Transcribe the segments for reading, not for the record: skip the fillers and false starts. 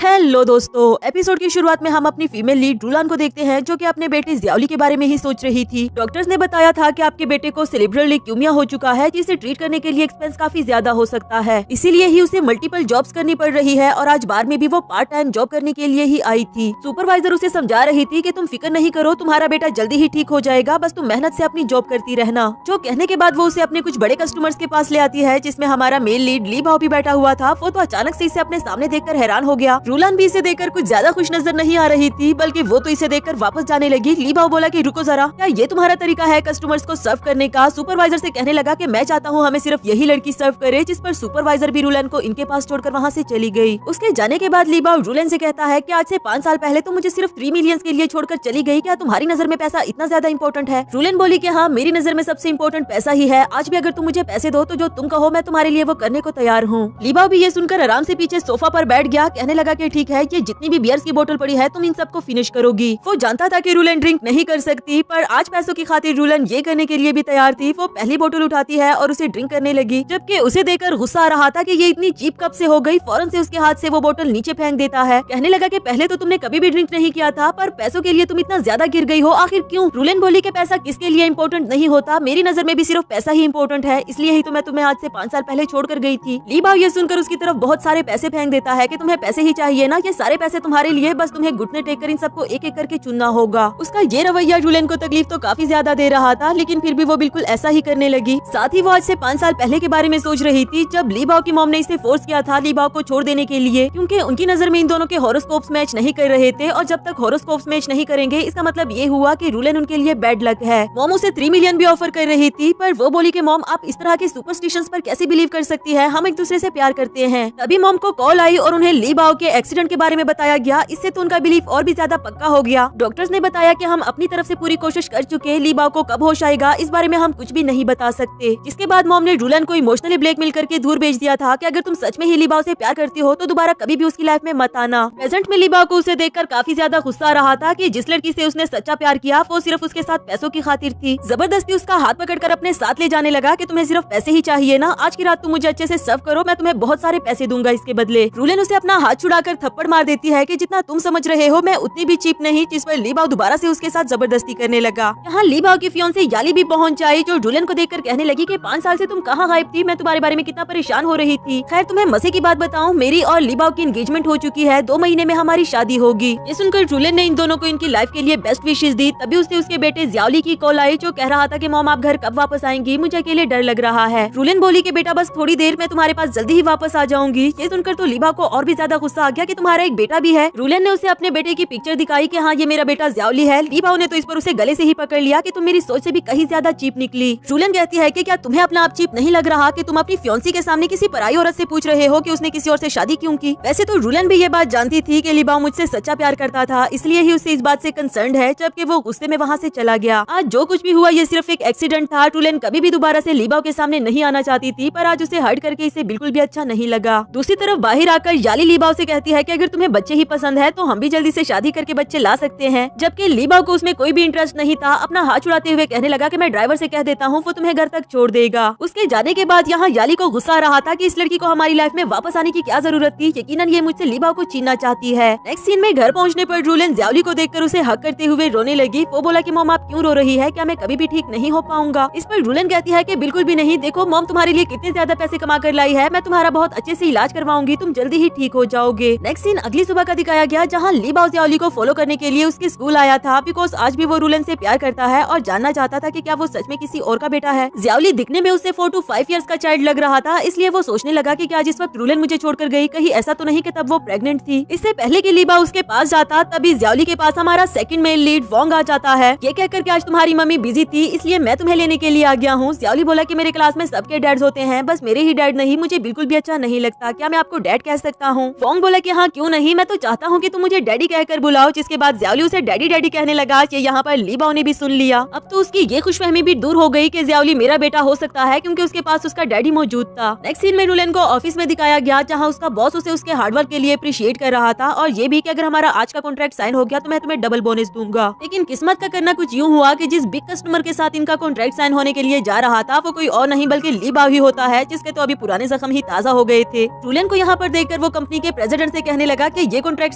Hello दोस्तों, episode की शुरुआत में हम अपनी फीमेल लीड रूलान को देखते हैं जो कि अपने बेटे ज़ियाओली के बारे में ही सोच रही थी। डॉक्टर्स ने बताया था कि आपके बेटे को सेरेब्रल ल्यूकेमिया हो चुका है, जिसे ट्रीट करने के लिए एक्सपेंस काफी ज्यादा हो सकता है। इसीलिए ही उसे मल्टीपल जॉब्स करनी पड़ रही है और आज बार में भी वो पार्ट टाइम जॉब करने के लिए ही आई थी। सुपरवाइजर उसे समझा रही थी कि तुम फिक्र नहीं करो, तुम्हारा बेटा जल्दी ही ठीक हो जाएगा, बस तुम मेहनत से अपनी जॉब करती रहना। जो कहने के बाद वो उसे अपने कुछ बड़े कस्टमर्स के पास ले आती है, जिसमें हमारा मेल लीड ली बाओ भी बैठा हुआ था। वो तो अचानक से इसे अपने सामने देखकर हैरान हो गया। रूलान भी इसे देखकर कुछ ज्यादा खुश नजर नहीं आ रही थी, बल्कि वो तो इसे देखकर वापस जाने लगी। ली बाओ बोला कि रुको जरा, क्या ये तुम्हारा तरीका है कस्टमर्स को सर्व करने का? सुपरवाइजर से कहने लगा कि मैं चाहता हूँ हमें सिर्फ यही लड़की सर्व करे, जिस पर सुपरवाइजर भी रूलन को इनके पास छोड़कर वहाँ से चली गई। उसके जाने के बाद ली बाओ रूलन से कहता है कि आज से 5 साल पहले तो मुझे सिर्फ 3 मिलियन के लिए छोड़कर चली गई, क्या तुम्हारी नजर में पैसा इतना ज्यादा इम्पोर्टेंट है? रूलन बोली कि हाँ, मेरी नजर में सबसे इम्पोर्टेंट पैसा ही है। आज भी अगर तुम मुझे पैसे दो तो जो तुम कहो मैं तुम्हारे लिए वो करने को तैयार हूँ। ली बाओ भी ये सुनकर आराम से पीछे सोफा पर बैठ गया। कहने लगा कि ठीक है, ये जितनी भी बियर्स की बोतल पड़ी है तुम इन सबको फिनिश करोगी। वो जानता था कि रूलन ड्रिंक नहीं कर सकती, पर आज पैसों की खातिर रूलन ये करने के लिए भी तैयार थी। वो पहली बोतल उठाती है और उसे ड्रिंक करने लगी, जबकि उसे देखकर गुस्सा आ रहा था कि ये इतनी चीप कब से हो गई। फौरन से उसके हाथ से वो बोतल नीचे फेंक देता है। कहने लगा कि पहले तो तुमने कभी भी ड्रिंक नहीं किया था, पर पैसों के लिए तुम इतना ज्यादा गिर गई हो, आखिर क्यों? रूलन बोली कि पैसा किसके लिए इम्पोर्टेंट नहीं होता, मेरी नजर में भी सिर्फ पैसा ही इम्पोर्टेंट है, इसलिए ही तो मैं तुम्हें आज से 5 साल पहले छोड़ कर गई थी। ली बाओ ये सुनकर उसकी तरफ बहुत सारे पैसे फेंक देता है कि तुम्हें पैसे ही चाहिए ना, ये सारे पैसे तुम्हारे लिए, बस तुम्हें घुटने टेक कर इन सबको एक एक करके चुनना होगा। उसका ये रवैया रूलन को तकलीफ तो काफी ज्यादा दे रहा था, लेकिन फिर भी वो बिल्कुल ऐसा ही करने लगी। साथ ही वो आज से 5 साल पहले के बारे में सोच रही थी, जब ली बाओ की मॉम ने इसे फोर्स किया था ली बाओ को छोड़ देने के लिए, क्योंकि उनकी नजर में इन दोनों के हॉरोस्कोप्स मैच नहीं कर रहे थे, और जब तक हॉरोस्कोप्स मैच नहीं करेंगे इसका मतलब ये हुआ कि रूलन उनके लिए बैड लक है। मॉम उसे 3 मिलियन भी ऑफर कर रही थी, पर वो बोली कि मॉम आप इस तरह के सुपरस्टिशंस पर कैसे बिलीव कर सकती है, हम एक दूसरे से प्यार करते हैं। तभी मॉम को कॉल आई और उन्हें ली बाओ के एक्सीडेंट के बारे में बताया गया। इससे तो उनका बिलीफ और भी ज्यादा पक्का हो गया। डॉक्टर्स ने बताया कि हम अपनी तरफ से पूरी कोशिश कर चुके, ली बाओ को कब होश आएगा इस बारे में हम कुछ भी नहीं बता सकते। जिसके बाद मॉम ने रूलन को इमोशनली ब्लैकमेल करके दूर भेज दिया था कि अगर तुम सच में ही ली बाओ से प्यार करती हो तो दोबारा कभी भी उसकी लाइफ में मत आना। प्रेजेंट में ली बाओ को उसे देखकर काफी ज्यादा गुस्सा आ रहा था कि जिस लड़की से उसने सच्चा प्यार किया वो सिर्फ उसके साथ पैसों की खातिर थी। जबरदस्ती उसका हाथ पकड़कर अपने साथ ले जाने लगा कि तुम्हें सिर्फ पैसे ही चाहिए ना, आज की रात तुम मुझे अच्छे से सर्व करो, मैं तुम्हें बहुत सारे पैसे दूंगा इसके बदले। रूलन उसे अपना हाथ छुड़ाकर थप्पड़ मार देती है कि जितना तुम समझ रहे हो मैं उतनी भी चीप नहीं, जिस पर ली बाओ दोबारा से उसके साथ जबरदस्ती करने लगा। यहाँ ली बाओ की फियांसे याली भी पहुंच आई, जो रूलन को देखकर कहने लगी कि 5 साल से तुम कहाँ गायब थी, मैं तुम्हारे बारे में कितना परेशान हो रही थी। खैर तुम्हें मजे की बात बताऊं, मेरी और ली बाओ की एंगेजमेंट हो चुकी है, 2 महीने में हमारी शादी होगी। ये सुनकर रूलन ने इन दोनों को इनकी लाइफ के लिए बेस्ट विशेष दी। तभी उसे उसके बेटे ज़ियाओली की कॉल आई, जो कह रहा था कि मॉम आप घर कब वापस आएंगी, मुझे अकेले डर लग रहा है। रूलन बोली कि बेटा बस थोड़ी देर में तुम्हारे पास जल्दी ही वापस आ जाऊंगी। ये सुनकर तो ली बाओ को और भी ज्यादा गुस्सा आ गया कि तुम्हारा एक बेटा भी है। रूलन ने उसे अपने बेटे की पिक्चर दिखाई कि हाँ ये मेरा बेटा ज़ियाओली है। ली बाओ ने तो इस पर उसे गले से ही पकड़ लिया कि तुम मेरी सोच से भी कहीं ज्यादा चीप निकली। रूलन कहती है कि क्या तुम्हें अपना आप चीप नहीं लग रहा कि तुम अपनी फियांसी के सामने किसी पराई औरत से पूछ रहे हो कि उसने किसी और से शादी क्यों की? वैसे तो रूलन भी ये बात जानती थी कि ली बाओ मुझसे सच्चा प्यार करता था, इसलिए ही उसे इस बात से कंसर्न है, जबकि वो गुस्से में वहाँ से चला गया। आज जो कुछ भी हुआ ये सिर्फ एक एक्सीडेंट था। रूलन कभी भी दोबारा से ली बाओ के सामने नहीं आना चाहती थी, पर आज उसे हर्ट करके इसे बिल्कुल भी अच्छा नहीं लगा। दूसरी तरफ बाहर आकर याली ली बाओ से कहती है कि अगर तुम्हें बच्चे ही पसंद है तो हम भी जल्दी से शादी करके बच्चे ला सकते हैं, जबकि ली बाओ को उसमें कोई भी इंटरेस्ट नहीं था। अपना हाथ छुड़ाते हुए कहने लगा कि मैं ड्राइवर से कह देता हूँ, वो तुम्हें घर तक छोड़ देगा। उसके जाने के बाद यहाँ याली को गुस्सा आ रहा था कि इस लड़की को हमारी लाइफ में वापस आने की क्या जरूरत थी, यकीनन ये मुझसे ली बाओ को छीनना चाहती है। नेक्स्ट सीन में घर पहुँचने पर रूलन ज़ियाओली को देखकर उसे हक करते हुए रोने लगी। वो बोला कि मॉम आप क्यों रो रही है, क्या मैं कभी भी ठीक नहीं हो पाऊंगा? इस पर रूलन कहती है कि बिल्कुल भी नहीं, देखो मॉम तुम्हारे लिए कितने ज्यादा पैसे कमा कर लाई है, मैं तुम्हारा बहुत अच्छे से इलाज करवाऊंगी, तुम जल्दी ही ठीक हो जाओगे। नेक्स्ट सीन अगली सुबह का दिखाया गया, जहाँ ली बाओ ज़ियाओली को फॉलो करने के लिए उसके स्कूल आया था, बिकॉज आज भी वो रूलन से प्यार करता है और जानना चाहता था कि क्या वो सच में किसी और का बेटा है। ज़ियाओली दिखने में उससे 4 to 5 इयर्स का चाइल्ड लग रहा था, इसलिए वो सोचने लगा कि क्या जिस वक्त रूलन मुझे छोड़कर गई कहीं ऐसा तो नहीं कि तब वो प्रेग्नेंट थी। इससे पहले कि ली बाओ उसके पास जाता, तभी ज़ियाओली के पास हमारा सेकंड मेल लीड वोंग आ जाता है। ये कहकर कि आज तुम्हारी मम्मी बिजी थी इसलिए मैं तुम्हें लेने के लिए आ गया हूँ। ज़ियाओली बोला कि मेरे क्लास में सबके डैड्स होते हैं, बस मेरे ही डैड नहीं, मुझे बिल्कुल भी अच्छा नहीं लगता, क्या मैं आपको डैड कह सकता हूँ? वोंग बोला कि हाँ क्यों नहीं, मैं तो चाहता हूँ कि तुम मुझे डैडी कहकर बुलाओ। जिसके बाद ज़ियाओली उसे डैडी डैडी कहने लगा। ये यहाँ पर ली बाओ ने भी सुन लिया। अब तो उसकी ये खुशफहमी भी दूर हो गई कि ज़ियाओली मेरा बेटा हो सकता है, क्योंकि उसके पास उसका डैडी मौजूद था। नेक्स्ट सीन में रूलन को ऑफिस में दिखाया गया, जहाँ उसका बॉस उसे उसके हार्डवर्क के लिए अप्रिशिएट कर रहा था, और ये भी कि अगर हमारा आज का कॉन्ट्रैक्ट साइन हो गया तो मैं तुम्हें डबल बोनस दूंगा। लेकिन किस्मत का करना कुछ यूँ हुआ कि जिस बिग कस्टमर के साथ इनका कॉन्ट्रैक्ट साइन होने के लिए जा रहा था वो कोई और नहीं बल्कि ली बाओ ही होता है, जिसके तो अभी पुराने जख्म ही ताजा हो गए थे। रूलन को यहाँ पर देखकर वो कंपनी के प्रेसिडेंट से कहने लगा कि ये कॉन्ट्रैक्ट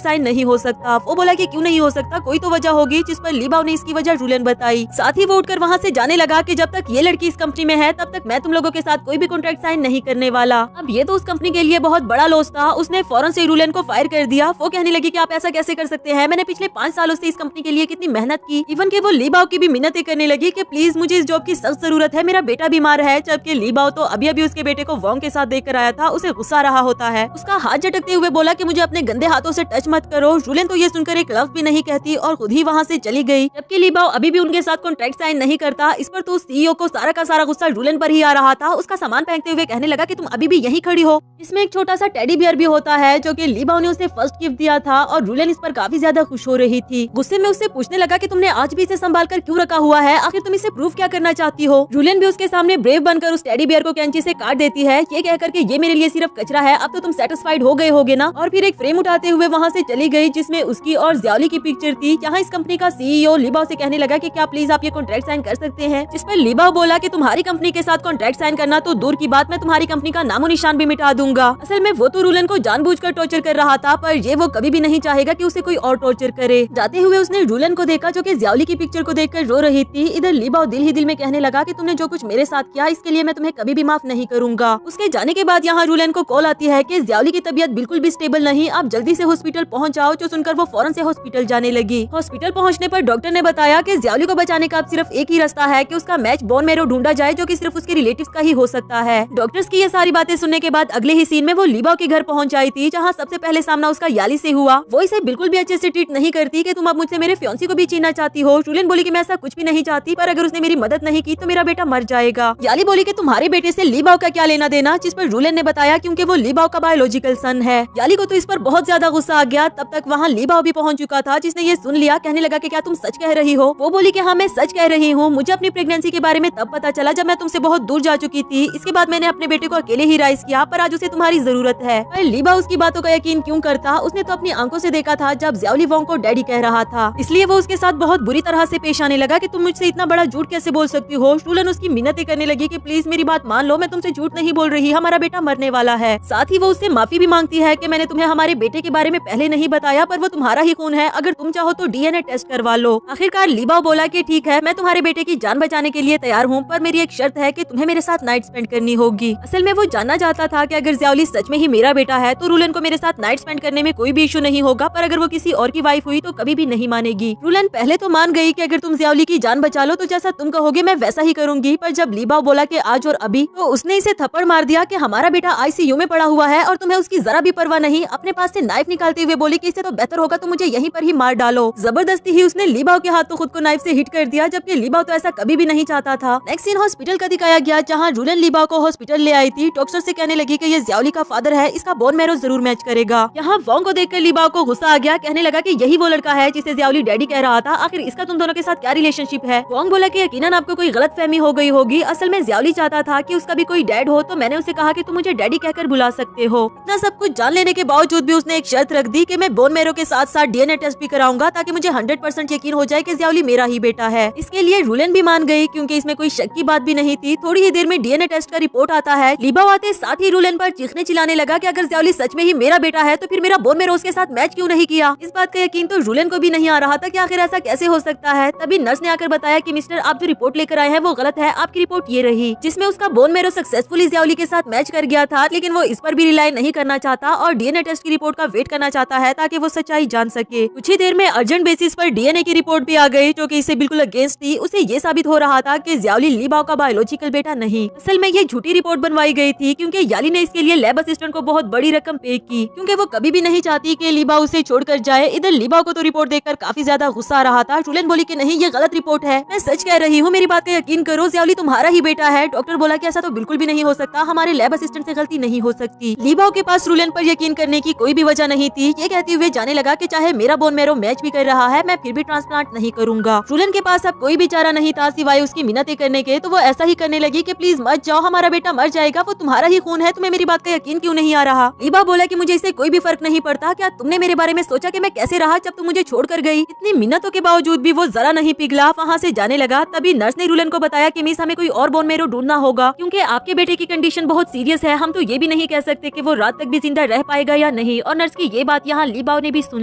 साइन नहीं हो सकता। वो बोला कि क्यों नहीं हो सकता, कोई तो वजह होगी, जिस पर ली बाओ ने इसकी वजह रूलन बताई। साथ ही वो उठकर वहाँ से जाने लगा कि जब तक ये लड़की इस कंपनी में है तब तक मैं तुम लोगों के साथ कोई भी कॉन्ट्रैक्ट साइन नहीं करने वाला। अब ये तो उस कंपनी के लिए बहुत बड़ा लॉस था। उसने फौरन से रूलन को फायर कर दिया। वो कहने लगी कि आप ऐसा कैसे कर सकते हैं, मैंने पिछले 5 सालों से इस कंपनी के लिए कितनी मेहनत की। इवन के वो ली बाओ की भी मिन्नतें करने लगी कि प्लीज मुझे इस जॉब की सख्त जरूरत है, मेरा बेटा बीमार है। जबकि ली बाओ तो अभी अभी उसके बेटे को वोंग के साथ देखकर आया था, उसे गुस्सा आ रहा होता है। उसका हाथ झटकते हुए बोला कि मुझे अपने गंदे हाथों से टच मत करो। रूलन तो ये सुनकर एक लफ्ज भी नहीं कहती और खुद ही वहाँ से चली गई। जबकि ली बाओ अभी भी उनके साथ कॉन्ट्रैक्ट साइन नहीं करता। इस पर तो सीईओ को सारा का सारा गुस्सा रूलन पर ही आ रहा था। उसका सामान फेंकते हुए कहने लगा कि तुम अभी भी यहीं खड़ी हो। इसमें एक छोटा सा टेडी बियर भी होता है जो कि ली बाओ ने उसे फर्स्ट गिफ्ट दिया था और रूलन इस पर काफी ज्यादा खुश हो रही थी। गुस्से में उससे पूछने लगा कि तुमने आज भी इसे संभाल कर क्यों रखा हुआ है, आखिर तुम इसे प्रूफ क्या करना चाहती हो। रूलन भी उसके सामने ब्रेव बनकर उस टेडी बियर को कैंची से काट देती है, ये कहकर के ये मेरे लिए सिर्फ कचरा है, अब तो तुम सेटिस्फाइड हो गए होगे ना। और फिर एक फ्रेम उठाते हुए वहाँ से चली गई जिसमें उसकी और ज़ियाओली की पिक्चर थी। जहाँ इस कंपनी का सीईओ ली बाओ से कहने लगा कि क्या प्लीज आप ये कॉन्ट्रैक्ट साइन कर सकते हैं। जिस पर ली बाओ बोला कि तुम्हारी कंपनी के साथ कॉन्ट्रैक्ट साइन करना तो दूर की बात, मैं तुम्हारी कंपनी का नामो निशान भी मिटा दूंगा। असल में वो तो रूलन को जानबूझकर टॉर्चर कर रहा था, पर ये वो कभी भी नहीं चाहेगा कि उसे कोई और टॉर्चर करे। जाते हुए उसने रूलन को देखा जो कि ज़ियाओली की पिक्चर को देखकर रो रही थी। इधर ली बाओ दिल ही दिल में कहने लगा कि तुमने जो कुछ मेरे साथ किया इसके लिए मैं तुम्हें कभी भी माफ नहीं करूंगा। उसके जाने के बाद यहाँ रूलन को कॉल आती है कि ज़ियाओली की तबीयत बिल्कुल भी स्टेबल नहीं, आप जल्दी से हॉस्पिटल पहुँच जाओ। जो सुनकर वो फौरन से हॉस्पिटल जाने लगी। हॉस्पिटल पहुँचने पर डॉक्टर ने बताया कि ज़ियाओली को बचाने का अब सिर्फ एक ही रास्ता है कि उसका मैच बोन मैरो ढूंढा जाए जो कि सिर्फ उसके रिलेटिव्स का ही हो सकता है। डॉक्टर्स की ये सारी बातें सुनने के बाद अगले ही सीन में वो ली बाओ के घर पहुंच आई थी, जहां सबसे पहले सामना उसका याली से हुआ। वो इसे बिल्कुल भी अच्छे से ट्रीट नहीं करती कि तुम अब मुझसे मेरे फियांसी को भी छीनना चाहती हो। रूलन बोली कि मैं ऐसा कुछ भी नहीं चाहती, पर अगर उसने मेरी मदद नहीं की तो मेरा बेटा मर जाएगा। याली बोली कि तुम्हारे बेटे से ली बाओ का क्या लेना देना, जिस पर रूलन ने बताया क्योंकि वो ली बाओ का बायोलॉजिकल सन है। याली को तो इस पर बहुत ज्यादा गुस्सा आ गया। तब तक वहाँ ली बाओ भी पहुँच चुका था, जिसने ये सुन लिया। कहने लगा कि क्या तुम सच कह रही हो। वो बोली कि हाँ मैं सच कह रही हूँ, मुझे अपनी प्रेगनेंसी के बारे में तब पता चला जब मैं तुमसे बहुत दूर जा चुकी थी। इसके बाद मैंने अपने बेटे को अकेले ही राइज किया, पर आज उसे तुम्हारी जरूरत है। पर ली बाओ उसकी बातों का यकीन क्यों करता, उसने तो अपनी आंखों से देखा था जब ज़ियाओली वोंग को डैडी कह रहा था। इसलिए वो उसके साथ बहुत बुरी तरह से पेश आने लगा कि तुम मुझसे इतना बड़ा झूठ कैसे बोल सकती हो। रूलन उसकी मिन्नतें करने लगी कि प्लीज मेरी बात मान लो, मैं तुमसे झूठ नहीं बोल रही, हमारा बेटा मरने वाला है। साथ ही वो उससे माफी भी मांगती है कि मैंने तुम्हें हमारे बेटे के बारे में पहले नहीं बताया, पर वो तुम्हारा ही खून है, अगर तुम चाहो तो डीएनए टेस्ट करवा लो। आखिरकार ली बाओ बोला कि ठीक है, मैं तुम्हारे बेटे की जान बचाने के लिए तैयार हूँ, पर मेरी एक शर्त है कि तुम्हें मेरे साथ नाइट स्पेंड करनी होगी। असल में वो जानना चाहता था कि अगर ज़ियाओली सच में ही मेरा बेटा है तो रूलन को मेरे साथ नाइट स्पेंड करने में कोई भी इशू नहीं होगा, पर अगर वो किसी और की वाइफ हुई तो कभी भी नहीं मानेगी। रूलन पहले तो मान गई कि अगर तुम ज़ियाओली की जान बचा लो तो जैसा तुम कहोगे मैं वैसा ही करूंगी, पर जब ली बाओ बोला कि आज और अभी, तो उसने इसे थप्पड़ मार दिया कि हमारा बेटा आईसीयू में पड़ा हुआ है और तुम्हें उसकी जरा भी परवाह नहीं। अपने पास से नाइफ निकालते हुए बोली कि इससे तो बेहतर होगा तो मुझे यहीं पर ही मार डालो। जबरदस्ती ही उसने ली बाओ के हाथ तो खुद को नाइफ से हिट कर दिया, जबकि ली बाओ तो ऐसा कभी भी नहीं चाहता था। नेक्स्ट सीन हॉस्पिटल का दिखाया गया, जहाँ रूलन ली बाओ को हॉस्पिटल ले आई थी। डॉक्टर से कहने लगी कि ये ज़ियाओली का फादर है, इसका बोन मैरो जरूर मैच करेगा। यहाँ वोंग को देखकर ली बाओ को गुस्सा आ गया। कहने लगा कि यही वो लड़का है जिसे ज़ियाओली डैडी कह रहा था, आखिर इसका तुम दोनों के साथ क्या रिलेशनशिप है। वोंग बोला कि यकीनन आपको कोई गलतफहमी हो गई होगी, असल में ज़ियाओली चाहता था कि उसका भी कोई डैड हो, तो मैंने उसे कहा कि तुम मुझे डैडी कहकर बुला सकते हो। इतना सब कुछ जान लेने के बावजूद भी उसने एक शर्त रख दी कि मैं बोन मैरो के साथ साथ डीएनए टेस्ट भी कराऊंगा, ताकि मुझे 100% यकीन हो जाए कि ज़ियाओली मेरा ही बेटा है। इसके लिए रूलन भी मान गई क्योंकि इसमें कोई शक की बात भी नहीं थी। थोड़ी ही देर में डीएनए टेस्ट का रिपोर्ट आता है। ली बाओ आते साथ ही रूलन पर चीखने चिल्लाने लगा कि अगर ज़ियाओली सच में ही मेरा बेटा है तो फिर मेरा बोन मैरो उसके साथ मैच क्यों नहीं किया। इस बात का यकीन तो रूलन को भी नहीं आ रहा था कि आखिर ऐसा कैसे हो सकता है। तभी नर्स ने आकर बताया कि मिस्टर आप जो रिपोर्ट लेकर आए हैं वो गलत है, आपकी रिपोर्ट ये रही, जिसमें उसका बोन मैरो सक्सेसफुली ज़ियाओली के साथ मैच कर गया था। लेकिन वो इस पर भी रिलाई नहीं करना चाहता और डीएनए टेस्ट की रिपोर्ट का वेट करना चाहता है ताकि वो सच्चाई जान सके। कुछ ही देर में अर्जेंट बेसिस पर डीएनए की रिपोर्ट भी आ गई जो कि इससे बिल्कुल अगेंस्ट थी। उसे ये साबित हो रहा था कि ज़ियाओली ली बाओ का बायोलॉजिकल बेटा नहीं। असल में ये झूठी रिपोर्ट बनवाई गई थी क्योंकि याली ने इसके लिए लैब असिस्टेंट को बहुत बड़ी रकम पे की, क्योंकि वो कभी भी नहीं चाहती कि ली बाओ उसे छोड़कर जाए। इधर ली बाओ को तो रिपोर्ट देखकर काफी ज्यादा गुस्सा आ रहा था। रूलन बोली कि नहीं ये गलत रिपोर्ट है, मैं सच कह रही हूँ, मेरी बात का यकीन करो, ज़ियाओली तुम्हारा ही बेटा है। डॉक्टर बोला कि ऐसा तो बिल्कुल भी नहीं हो सकता, हमारे लैब असिस्टेंट से गलती नहीं हो सकती। ली बाओ के पास रूलन पर यकीन करने की कोई भी वजह नहीं थी। ये कहते हुए जाने लगा कि चाहे मेरा बोन मैरो मैच भी कर रहा है, मैं फिर भी ट्रांसप्लांट नहीं करूंगा। रूलन के पास अब कोई भी चारा नहीं था सिवाय उसकी मिन्नतें करने के, तो वो ऐसा ही करने लगी कि प्लीज मत जाओ, हमारा बेटा मर जाएगा, वो तुम्हारा ही खून है, तुम्हें मेरी बात का यकीन क्यों नहीं आ रहा। ली बाओ बोला कि मुझे इससे कोई भी फर्क नहीं पड़ता, क्या तुमने मेरे बारे में सोचा कि मैं कैसे रहा जब तुम मुझे छोड़कर गई। इतनी मिन्नतों के बावजूद भी वो जरा नहीं पिघला, वहाँ से जाने लगा। तभी नर्स ने रूलन को बताया कि मिस हमें कोई और बोन मैरो ढूंढना होगा, क्योंकि आपके बेटे की कंडीशन बहुत सीरियस है, हम तो ये भी नहीं कह सकते कि वो रात तक भी जिंदा रह पाएगा या या नहीं, और नर्स की ये बात यहाँ लीबाओ ने भी सुन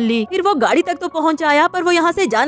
ली। फिर वो गाड़ी तक तो पहुँच आया पर वो यहाँ से जा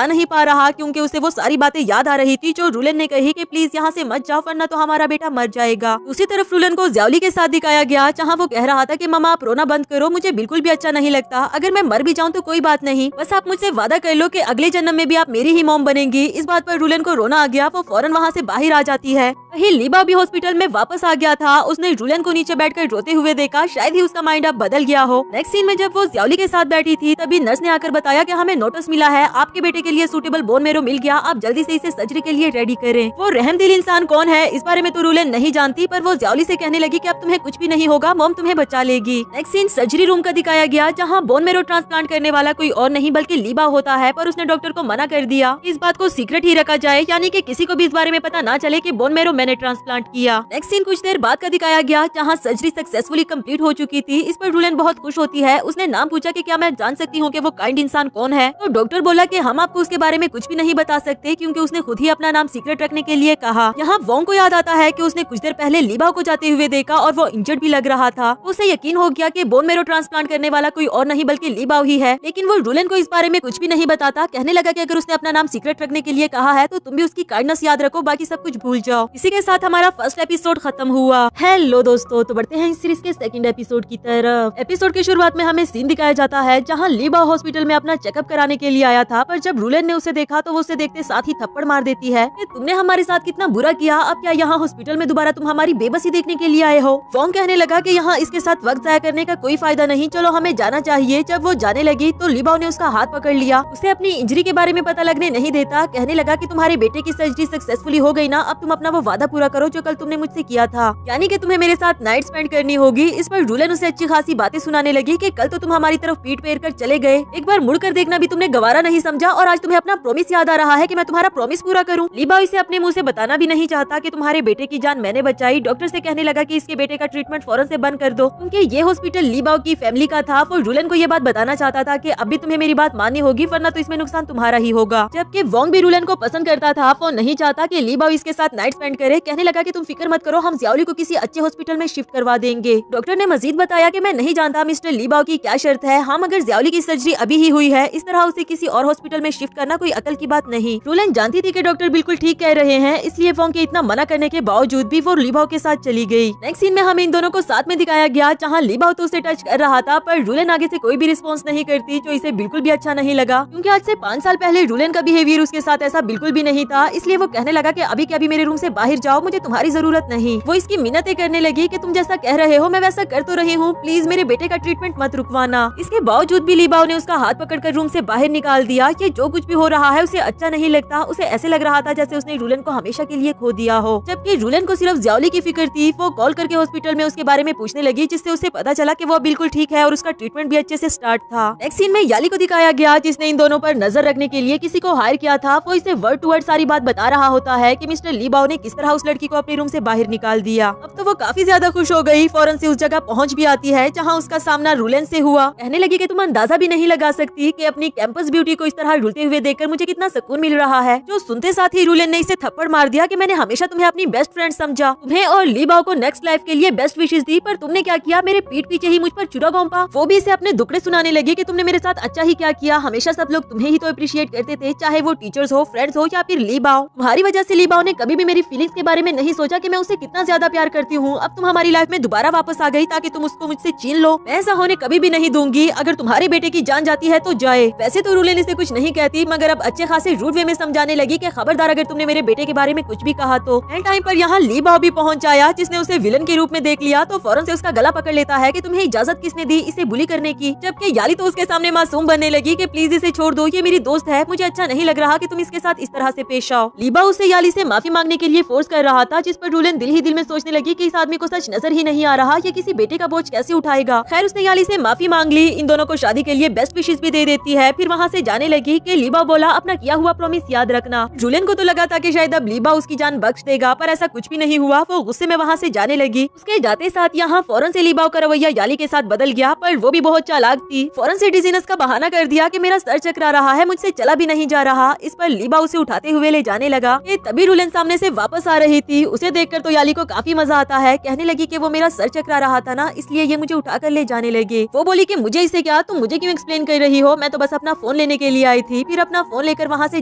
नहीं पा रहा क्योंकि उसे वो सारी बातें याद आ रही थी जो रूलन ने कही कि प्लीज यहाँ से मत जाओ वरना तो हमारा बेटा मर जाएगा। दूसरी तरफ रूलन को ज़ियाओली के साथ दिखाया गया जहाँ वो कह रहा था कि मम्मा आप रोना बंद करो, मुझे बिल्कुल भी अच्छा नहीं लगता, अगर मैं मर भी जाऊँ तो कोई बात नहीं, बस आप मुझसे वादा कर लो कि अगले जन्म में भी आप मेरी ही मॉम बनेंगी। इस बात पर रूलन को रोना आ गया, वो फौरन वहाँ से बाहर आ जाती है। वहीं लीबाओ भी हॉस्पिटल में वापस आ गया था। उसने रूलन को नीचे बैठकर रोते हुए देखा, शायद ही उसका माइंड अब बदल गया हो। नेक्स्ट सीन में जब वो ज़ियाओली के साथ बैठी थी तभी नर्स ने आकर बताया कि हमें नोटिस मिला है, आपके बेटे के लिए सूटेबल बोन मैरो मिल गया, आप जल्दी से इसे सर्जरी के लिए रेडी करें। वो रहमदिल इंसान कौन है इस बारे में तो रूलन नहीं जानती, पर वो ज़ियाओली से कहने लगी कि अब तुम्हें कुछ भी नहीं होगा, मॉम तुम्हें बचा लेगी। नेक्स्ट सीन सर्जरी रूम का दिखाया गया जहाँ बोन मैरो ट्रांसप्लांट करने वाला कोई और नहीं बल्कि लीबाओ होता है, पर उसने डॉक्टर को मना कर दिया इस बात को सीक्रेट ही रखा जाए, यानी कि किसी को भी इस बारे में पता ना चले कि बोन मैरो मैंने ट्रांसप्लांट किया। नेक्स्ट सीन कुछ देर बाद का दिखाया गया जहाँ सर्जरी सक्सेसफुली कंप्लीट हो चुकी थी। इस पर रूलन बहुत खुश होती है। उसने नाम पूछा कि क्या मैं जान सकती हूँ कि वो काइंड इंसान कौन है, तो डॉक्टर बोला कि हम आपको उसके बारे में कुछ भी नहीं बता सकते क्योंकि उसने खुद ही अपना नाम सीक्रेट रखने के लिए कहा। यहाँ वोंग को याद आता है कि उसने कुछ देर पहले लीबाओ को जाते हुए देखा और वो इंजर्ड भी लग रहा था। उसे यकीन हो गया कि बोन मैरो ट्रांसप्लांट करने वाला कोई और नहीं बल्कि लीबाओ ही है, लेकिन वो रूलन को इस बारे में कुछ भी नहीं बताता। कहने लगा कि अगर उसने अपना नाम सीक्रेट रखने के लिए कहा है तो तुम भी उसकी काइंडनेस याद रखो, बाकी सब कुछ भूल जाओ। इसी के साथ हमारा फर्स्ट एपिसोड खत्म हुआ। हेलो दोस्तों, तो बढ़ते हैं इस सीरीज के सेकंड एपिसोड की तरफ। एपिसोड की शुरुआत में हमें सीन दिखाया जाता है जहाँ लीबाओ हॉस्पिटल में अपना चेकअप कराने के लिए आया था, पर जब रूलन ने उसे देखा तो वो उसे देखते साथ ही थप्पड़ मार देती है कि तुमने हमारे साथ कितना बुरा किया, अब क्या यहाँ हॉस्पिटल में दोबारा तुम हमारी बेबसी देखने के लिए आए हो। वोंग कहने लगा कि यहाँ इसके साथ वक्त जाया करने का कोई फायदा नहीं, चलो हमें जाना चाहिए। जब वो जाने लगी तो लीबाओ ने उसका हाथ पकड़ लिया, उसे अपनी इंजरी के बारे में पता लगने नहीं देता। कहने लगा कि तुम्हारे बेटे की सर्जरी सक्सेसफुली हो गई ना, अब तुम अपना वो वादा पूरा करो जो कल तुमने मुझसे किया था, यानी कि तुम्हें मेरे साथ नाइट स्पेंड करनी होगी। इस पर रूलन उसे अच्छी खासी बातें सुनाने लगी कि कल तो तुम हमारी तरफ पीठ फेर कर चले गए, एक बार मुड़कर देखना भी तुमने गवारा नहीं समझा और आज तुम्हें अपना प्रॉमिस याद आ रहा है कि मैं तुम्हारा प्रॉमिस पूरा करूं। लीबाओ इसे अपने मुंह से बताना भी नहीं चाहता कि तुम्हारे बेटे की जान मैंने बचाई। डॉक्टर से कहने लगा कि इसके बेटे का ट्रीटमेंट फौरन से बंद कर दो क्योंकि ये हॉस्पिटल लीबाओ की फैमिली का था। वो रूलन को ये बात बताना चाहता था कि अभी तुम्हें मेरी बात माननी होगी वरना तो इसमें नुकसान तुम्हारा ही होगा। जबकि वोंग भी रूलन को पसंद करता था, वो नहीं चाहता कि लीबाओ इसके साथ नाइट स्पेंड करे। कहने लगा कि तुम फिक्र मत करो, हम ज़ियाओली को किसी अच्छे हॉस्पिटल में शिफ्ट करवा देंगे। डॉक्टर ने मजीद बताया कि मैं नहीं जानता मिस्टर लीबाओ की क्या शर्त है, हम अगर ज़ियाओली की सर्जरी अभी ही हुई है, इस तरह उसे किसी और हॉस्पिटल में शिफ्ट करना कोई अकल की बात नहीं। रूलन जानती थी कि डॉक्टर बिल्कुल ठीक कह रहे हैं, इसलिए वोंग के इतना मना करने के बावजूद भी वो लीबाओ के साथ चली गई। नेक्स्ट सीन में हमें इन दोनों को साथ में दिखाया गया जहाँ लीबाओ तो उसे टच कर रहा था पर रूलन आगे से कोई भी रिस्पॉन्स नहीं करती, जो इसे बिल्कुल भी अच्छा नहीं लगा क्योंकि आज से 5 साल पहले रूलन का बिहेवियर उसके साथ ऐसा बिल्कुल भी नहीं था। इसलिए वो कहने लगा कि अभी के अभी मेरे रूम से बाहर जाओ, मुझे तुम्हारी जरूरत नहीं। वो इसकी मिन्नतें करने लगी कि तुम जैसा कह रहे हो मैं वैसा कर तो रही हूँ, प्लीज मेरे बेटे का ट्रीटमेंट मत रुकवाना। इसके बावजूद भी लीबाओ ने उसका हाथ पकड़कर रूम से बाहर निकाल दिया। ये जो कुछ भी हो रहा है उसे अच्छा नहीं लगता, उसे ऐसे लग रहा था जैसे उसने रूलन को हमेशा के लिए खो दिया हो। जबकि रूलन को सिर्फ ज़ियाओली की फिक्र थी। वो कॉल करके हॉस्पिटल में उसके बारे में पूछने लगी जिससे उसे पता चला कि वो बिल्कुल ठीक है और उसका ट्रीटमेंट भी अच्छे से स्टार्ट था। नेक्स्ट सीन में याली को दिखाया गया जिसने इन दोनों पर नजर रखने के लिए किसी को हायर किया था। वो इसे वर्ड टू वर्ड सारी बात बता रहा होता है कि मिस्टर लीबाओ ने किस तरह उस लड़की को अपने रूम से बाहर निकाल दिया। अब तो वो काफी ज्यादा खुश हो गई, फौरन से उस जगह पहुंच भी आती है जहां उसका सामना रूलन से हुआ। कहने लगी कि तुम अंदाजा भी नहीं लगा सकती कि अपनी कैंपस ब्यूटी को इस तरह रुलते हुए देखकर मुझे कितना सुकून मिल रहा है। जो सुनते साथ ही रूलन ने इसे थप्पड़ मार दिया कि मैंने हमेशा तुम्हें अपनी बेस्ट फ्रेंड समझा, तुम्हें और लीबाओ को नेक्स्ट लाइफ के लिए बेस्ट विशेष दी, पर तुमने क्या किया, मेरे पीठ पीछे ही मुझ पर चुरा गौंपा। वो भी इसे अपने दुखड़े सुनाने लगी कि तुमने मेरे साथ अच्छा ही क्या किया, हमेशा सब लोग तुम्हें ही तो अप्रिशिएट करते थे, चाहे वो टीचर्स हो, फ्रेंड्स हो या फिर लीबाओ। तुम्हारी वजह से लीबाओ ने कभी भी मेरी फीलिंग्स के बारे में नहीं सोचा कि मैं उसे कितना ज्यादा प्यार करती हूँ। अब तुम हमारी लाइफ में दोबारा वापस आ गई ताकि तुम उसको मुझसे छीन लो। मैं ऐसा होने कभी भी नहीं दूंगी। अगर तुम्हारे बेटे की जान जाती है तो जाए। वैसे तो रूलन इसे कुछ नहीं कहती, मगर अब अच्छे खासे रूड वे में समझाने लगी कि खबरदार अगर तुमने मेरे बेटे के बारे में कुछ भी कहा तो। एंड टाइम पर यहाँ लीबाओ भी पहुंच आया जिसने उसे विलन के रूप में देख लिया, तो फौरन से उसका गला पकड़ लेता है कि तुम्हें इजाजत किसने दी इसे बुली करने की। जबकि याली तो उसके सामने मासूम बनने लगी कि प्लीज इसे छोड़ दो, ये मेरी दोस्त है, मुझे अच्छा नहीं लग रहा कि तुम इसके साथ इस तरह से पेश आओ। लीबाओ उसे याली से माफी मांगने के लिए फोर्स कर रहा था, जिस पर रूलन दिल ही दिल में सोचने लगी कि इस आदमी को सच नजर ही नहीं आ रहा, ये किसी बेटे का बोझ कैसे उठाएगा। खैर उसने याली से माफी मांग ली, इन दोनों को शादी के लिए बेस्ट विशेस भी दे देती है। फिर वहाँ से जाने लगी कि लीबाओ बोला अपना किया हुआ प्रॉमिस याद रखना। रूलन को तो लगा था कि शायद अब लीबाओ उसकी जान बख्श देगा, पर ऐसा कुछ भी नहीं हुआ। वो गुस्से में वहाँ से जाने लगी। उसके जाते साथ यहाँ फौरन से लीबाओ का रवैया याली के साथ बदल गया, पर वो भी बहुत चालाक थी। फौरन से डिजीनेस का बहाना कर दिया कि मेरा सर चकरा रहा है, मुझसे चला भी नहीं जा रहा। इस पर लीबाओ उसे उठाते हुए ले जाने लगा। तभी रूलन सामने से वापस आ रही थी। उसे देखकर तो याली को काफी मजा आता है। कहने लगी कि वो मेरा सर चकरा रहा था ना, इसलिए ये मुझे उठाकर ले जाने लगे। वो बोली कि मुझे इससे क्या, तुम मुझे क्यों एक्सप्लेन कर रही हो, मैं तो बस अपना फोन लेने के लिए आई थी। फिर अपना फोन लेकर वहाँ से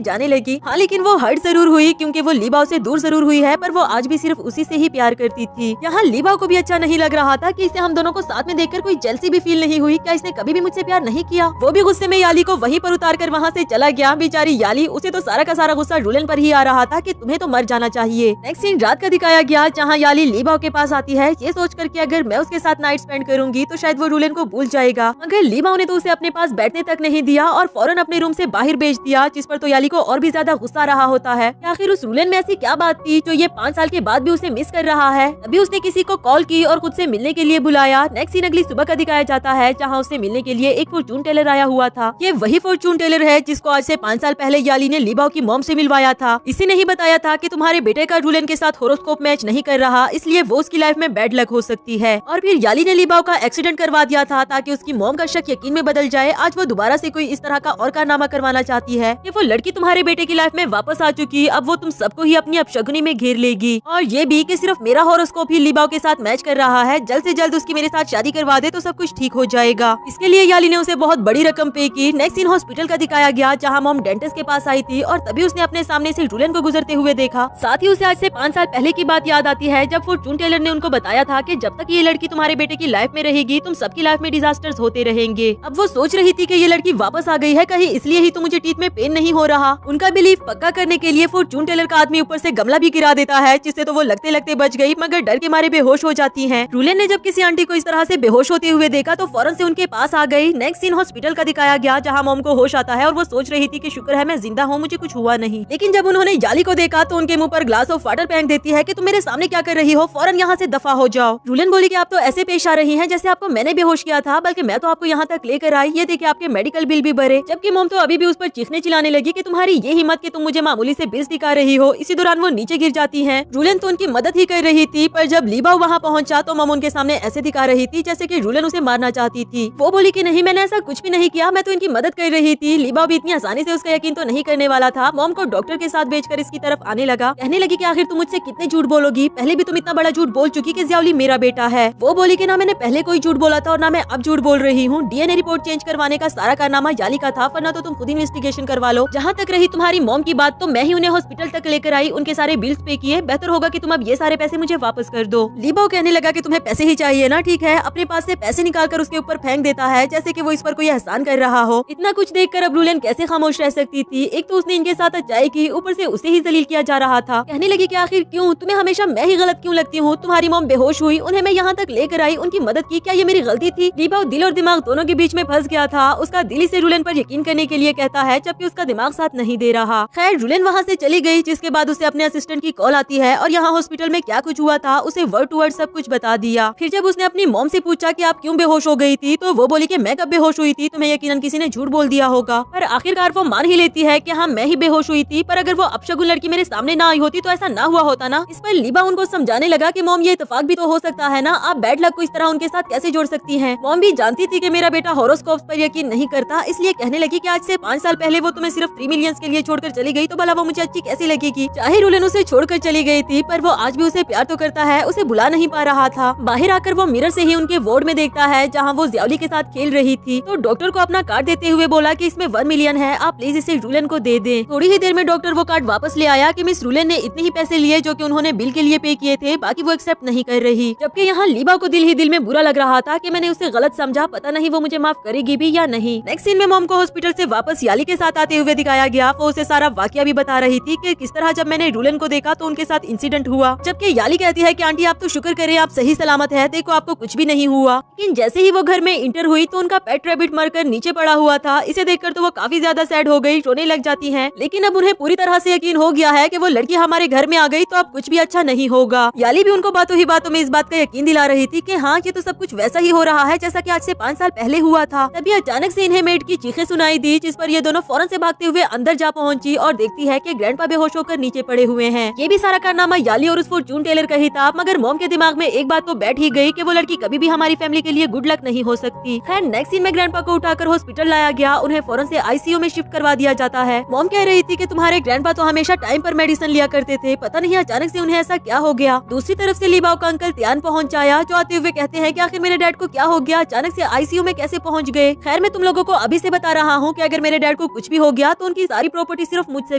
जाने लगी। हाँ, लेकिन वो हर्ट जरूर हुई क्योंकि वो लीबाओ से दूर जरूर हुई है, पर वो आज भी सिर्फ उसी से ही प्यार करती थी। यहाँ लीबाओ को भी अच्छा नहीं लग रहा था कि इसे हम दोनों को साथ में देखकर कोई जेलसी भी फील नहीं हुई। क्या इसने कभी भी मुझसे प्यार नहीं किया? वो भी गुस्से में याली को वहीं पर उतार कर वहाँ से चला गया। बेचारी याली, उसे तो सारा का सारा गुस्सा रूलन पर ही आ रहा था कि तुम्हें तो मर जाना चाहिए। नेक्स्ट सीन रात का दिखाया गया, जहाँ याली लीबाओ के पास आती है, ये सोच कर कि अगर मैं उसके साथ नाइट स्पेंड करूंगी तो शायद वो रूलन को भूल जाएगा। मगर लीबाओ ने तो उसे अपने पास बैठने तक नहीं दिया और फौरन अपने रूम से बाहर भेज दिया, जिस पर तो याली को और भी ज्यादा गुस्सा रहा होता है। आखिर उस रूलन में ऐसी क्या बात थी जो ये 5 साल के बाद भी उसे मिस कर रहा है? तभी उसने किसी को कॉल की और खुद से मिलने के लिए बुलाया। नेक्स्ट सीन अगली सुबह का दिखाया जाता है, जहाँ उसे मिलने के लिए एक फॉर्चून टेलर आया हुआ था। ये वही फॉर्चून टेलर है जिसको आज से 5 साल पहले याली ने लीबाओ की मॉम से मिलवाया था। इसी ने ही बताया था कि तुम्हारे बेटे का रूलन के साथ होरोस्कोप मैच नहीं कर रहा, इसलिए वो उसकी लाइफ में बैड लक हो सकती है। और फिर याली ने लीबाओ का एक्सीडेंट करवा दिया था ताकि उसकी मॉम का शक यकीन में बदल जाए। आज वो दोबारा से कोई इस तरह का और कारनामा करवाना चाहती है कि वो लड़की तुम्हारे बेटे की लाइफ में वापस आ चुकी, अब वो तुम सबको ही अपनी अपशगुनी में घेर लेगी। और ये भी कि सिर्फ मेरा होरोस्कोप ही लीबाओ के साथ मैच कर रहा है, जल्द से जल्द उसकी मेरे साथ शादी करवा दे तो सब कुछ ठीक हो जाएगा। इसके लिए याली ने उसे बहुत बड़ी रकम पे की। नेक्स्ट सीन हॉस्पिटल का दिखाया गया, जहाँ मॉम डेंटिस्ट के पास आई थी और तभी उसने अपने सामने से रूलन को गुजरते हुए देखा। साथ ही उसे आज से 5 साल पहले की बात याद आती है, जब फॉर्चून टेलर ने उनको बताया था कि जब तक ये लड़की तुम्हारे बेटे की लाइफ में रहेगी तुम सबकी लाइफ में डिजास्टर्स होते रहेंगे। अब वो सोच रही थी कि ये लड़की वापस आ गई है कहीं इसलिए ही तो मुझे टीथ में पेन नहीं हो रहा। उनका बिलीफ पक्का करने के लिए फॉर्चून टेलर का आदमी ऊपर से गमला भी गिरा देता है, जिससे तो वो लगते लगते बच गई, मगर डर के मारे बेहोश हो जाती हैं। रूलन ने जब किसी आंटी को इस तरह से बेहोश होते हुए देखा तो फौरन से उनके पास आ गई। नेक्स्ट सीन हॉस्पिटल का दिखाया गया, जहाँ मॉम को होश आता है और वो सोच रही थी कि शुक्र है मैं जिंदा हूँ, मुझे कुछ हुआ नहीं। लेकिन जब उन्होंने याली को देखा तो उनके मुंह पर ग्लास ऑफ वाटर फेंक देती है कि तुम मेरे सामने क्या कर रही हो, फौरन यहाँ से दफा हो जाओ। रूलन बोली कि आप तो ऐसे पेश आ रही हैं जैसे आपको मैंने बेहोश किया था, बल्कि मैं तो आपको यहाँ तक लेकर आई, ये देखिए आपके मेडिकल बिल भी भरे। जबकि मॉम तो अभी भी उस पर चीखने चिल्लाने लगी कि तुम्हारी ये हिम्मत कि तुम मुझे मामूली से बिल्स दिखा रही हो। इसी दौरान वो नीचे गिर जाती हैं। रूलन तो उनकी मदद ही कर रही थी, पर जब लीबाओ वहाँ पहुँचा तो मॉम उनके सामने ऐसे दिखा रही थी जैसे कि रूलन उसे मारना चाहती थी। वो बोली कि नहीं, मैंने ऐसा कुछ भी नहीं किया, मैं तो इनकी मदद कर रही थी। लीबाओ भी इतनी आसानी से उसका यकीन तो नहीं करने वाला था। मॉम को डॉक्टर के साथ भेजकर इसकी तरफ आने लगा। कहने लगी कि आखिर तुम मुझसे कितने झूठ बोलोगी, पहले भी तुम इतना बड़ा झूठ बोल चुकी कि ज़ियाउली मेरा बेटा है। वो बोली कि ना मैंने पहले कोई झूठ बोला था और ना मैं अब झूठ बोल रही हूँ। डीएनए रिपोर्ट चेंज करवाने का सारा कारनामा याली का था, वरना तो तुम खुद इन्वेस्टिगेशन करवा लो। जहाँ तक रही तुम्हारी मॉम की बात, तो मैं ही उन्हें हॉस्पिटल तक लेकर आई, उनके सारे बिल्स पे किए। बेहतर होगा कि तुम अब ये सारे पैसे मुझे वापस कर दो। लीबाओ कहने लगा कि तुम्हें पैसे ही चाहिए ना, ठीक है। अपने पास से पैसे निकाल कर उसके ऊपर फेंक देता है जैसे कि वो इस पर कोई एहसान कर रहा हो। इतना कुछ देखकर अब रूलन कैसे खामोश रह सकती थी? एक तो उसने इनके साथ अच्छाई की, ऊपर से उसे ही जलील किया जा रहा था। कहने लगी कि आखिर क्यों, तुम्हें हमेशा मैं ही गलत क्यों लगती हूँ? तुम्हारी मॉम बेहोश हुई, उन्हें मैं यहाँ तक लेकर आई, उनकी मदद की, क्या ये मेरी गलती थी? लीबाओ दिल और दिमाग दोनों के बीच में फंस गया था। उसका दिल इसे रूलन पर यकीन करने के लिए कहता है, जबकि उसका दिमाग साथ नहीं दे रहा। खैर रूलन वहाँ से चली गई, जिसके बाद उसे अपने असिस्टेंट की कॉल आती है और यहाँ हॉस्पिटल में क्या कुछ हुआ था उसे वर्ड टू वर्ड सब कुछ बता दिया। फिर जब उसने अपनी मॉम से पूछा कि आप क्यों बेहोश हो गई थी, तो वो बोली कि मैं कब बेहोश हुई थी, तुम्हें यकीनन किसी ने झूठ बोल दिया होगा। पर आखिरकार वो मान ही लेती है कि हाँ मैं ही बेहोश हुई थी, पर अगर वो अपशगुन लड़की मेरे सामने ना आई होती तो ऐसा ना हुआ होता ना। इस पर लीबाओ उनको समझाने लगा कि मॉम ये इत्तेफाक भी तो हो सकता है ना, आप बैड लक को इस तरह उनके साथ कैसे जोड़ सकती हैं? मॉम भी जानती थी कि मेरा बेटा हॉरोस्कोप्स पर यकीन नहीं करता, इसलिए कहने लगी कि आज से 5 साल पहले वो तुम्हें सिर्फ 3 मिलियन के लिए छोड़कर चली गई तो भला वो मुझे अच्छी कैसी लगेगी? चाहे रूलन उसे छोड़कर चली गई थी, पर वो आज भी उसे प्यार तो करता है, उसे बुला नहीं पा रहा था। बाहर आकर वो मिरर से ही उनके वार्ड में देखता है, जहाँ वो ज़ियाउली के साथ खेल रही थी। तो डॉक्टर को अपना कार्ड देते हुए बोला कि इसमें 1 मिलियन है, आप प्लीज इसे रूलन को दे दें। थोड़ी ही देर में डॉक्टर वो कार्ड वापस ले आया कि मिस रूलन ने इतने ही पैसे लिए जो कि उन्होंने बिल के लिए पे किए थे, बाकी वो एक्सेप्ट नहीं कर रही। जबकि यहाँ लीबाओ को दिल ही दिल में बुरा लग रहा था कि मैंने उसे गलत समझा, पता नहीं वो मुझे माफ करेगी भी या नहीं। नेक्स्ट सीन में मॉम को हॉस्पिटल से वापस याली के साथ आते हुए दिखाया गया। वो उसे सारा वाकया भी बता रही थी कि किस तरह जब मैंने रूलन को देखा तो उनके साथ इंसिडेंट हुआ। जबकि याली कहती है कि आंटी आप तो शुक्र करें, आप सही सलामत है, देखो आपको कुछ भी नहीं हुआ। लेकिन जैसे ही वो घर में इंटर हुई तो उनका पेट रैबिट मरकर नीचे पड़ा हुआ था। इसे देखकर तो वो काफी ज्यादा सैड हो गई, रोने लग जाती हैं। लेकिन अब उन्हें पूरी तरह से यकीन हो गया है कि वो लड़की हमारे घर में आ गई तो अब कुछ भी अच्छा नहीं होगा। याली भी उनको बातों ही बातों में इस बात का यकीन दिला रही थी कि हाँ ये तो सब कुछ वैसा ही हो रहा है जैसा कि आज से 5 साल पहले हुआ था। तभी अचानक से इन्हें मेड की चीखें सुनाई दी, जिस पर ये दोनों फौरन से भागते हुए अंदर जा पहुंची और देखती है कि ग्रैंडपा बेहोश होकर नीचे पड़े हुए हैं। ये भी सारा कारनामा याली और उस फॉर्चून टेलर का ही था, मगर मॉम के दिमाग में एक बात तो बैठ ही गई कि वो लड़की कभी भी हमारी फैमिली के लिए गुड लक नहीं हो सकती। खैर नेक्स्ट सीन में ग्रैंडपा को उठाकर हॉस्पिटल लाया गया, उन्हें फौरन से आईसीयू में शिफ्ट करवा दिया जाता है। मॉम कह रही थी कि तुम्हारे ग्रैंडपा तो हमेशा टाइम पर मेडिसिन लिया करते थे, पता नहीं अचानक से उन्हें ऐसा क्या हो गया। दूसरी दूसरी तरफ से लीबाओ का अंकल त्यान पहुँच आया, जो आते हुए कहते हैं कि आखिर मेरे डैड को क्या हो गया, अचानक से आईसीयू में कैसे पहुँच गए। खैर मैं तुम लोगों को अभी से बता रहा हूँ कि अगर मेरे डैड को कुछ भी हो गया तो उनकी सारी प्रॉपर्टी सिर्फ मुझसे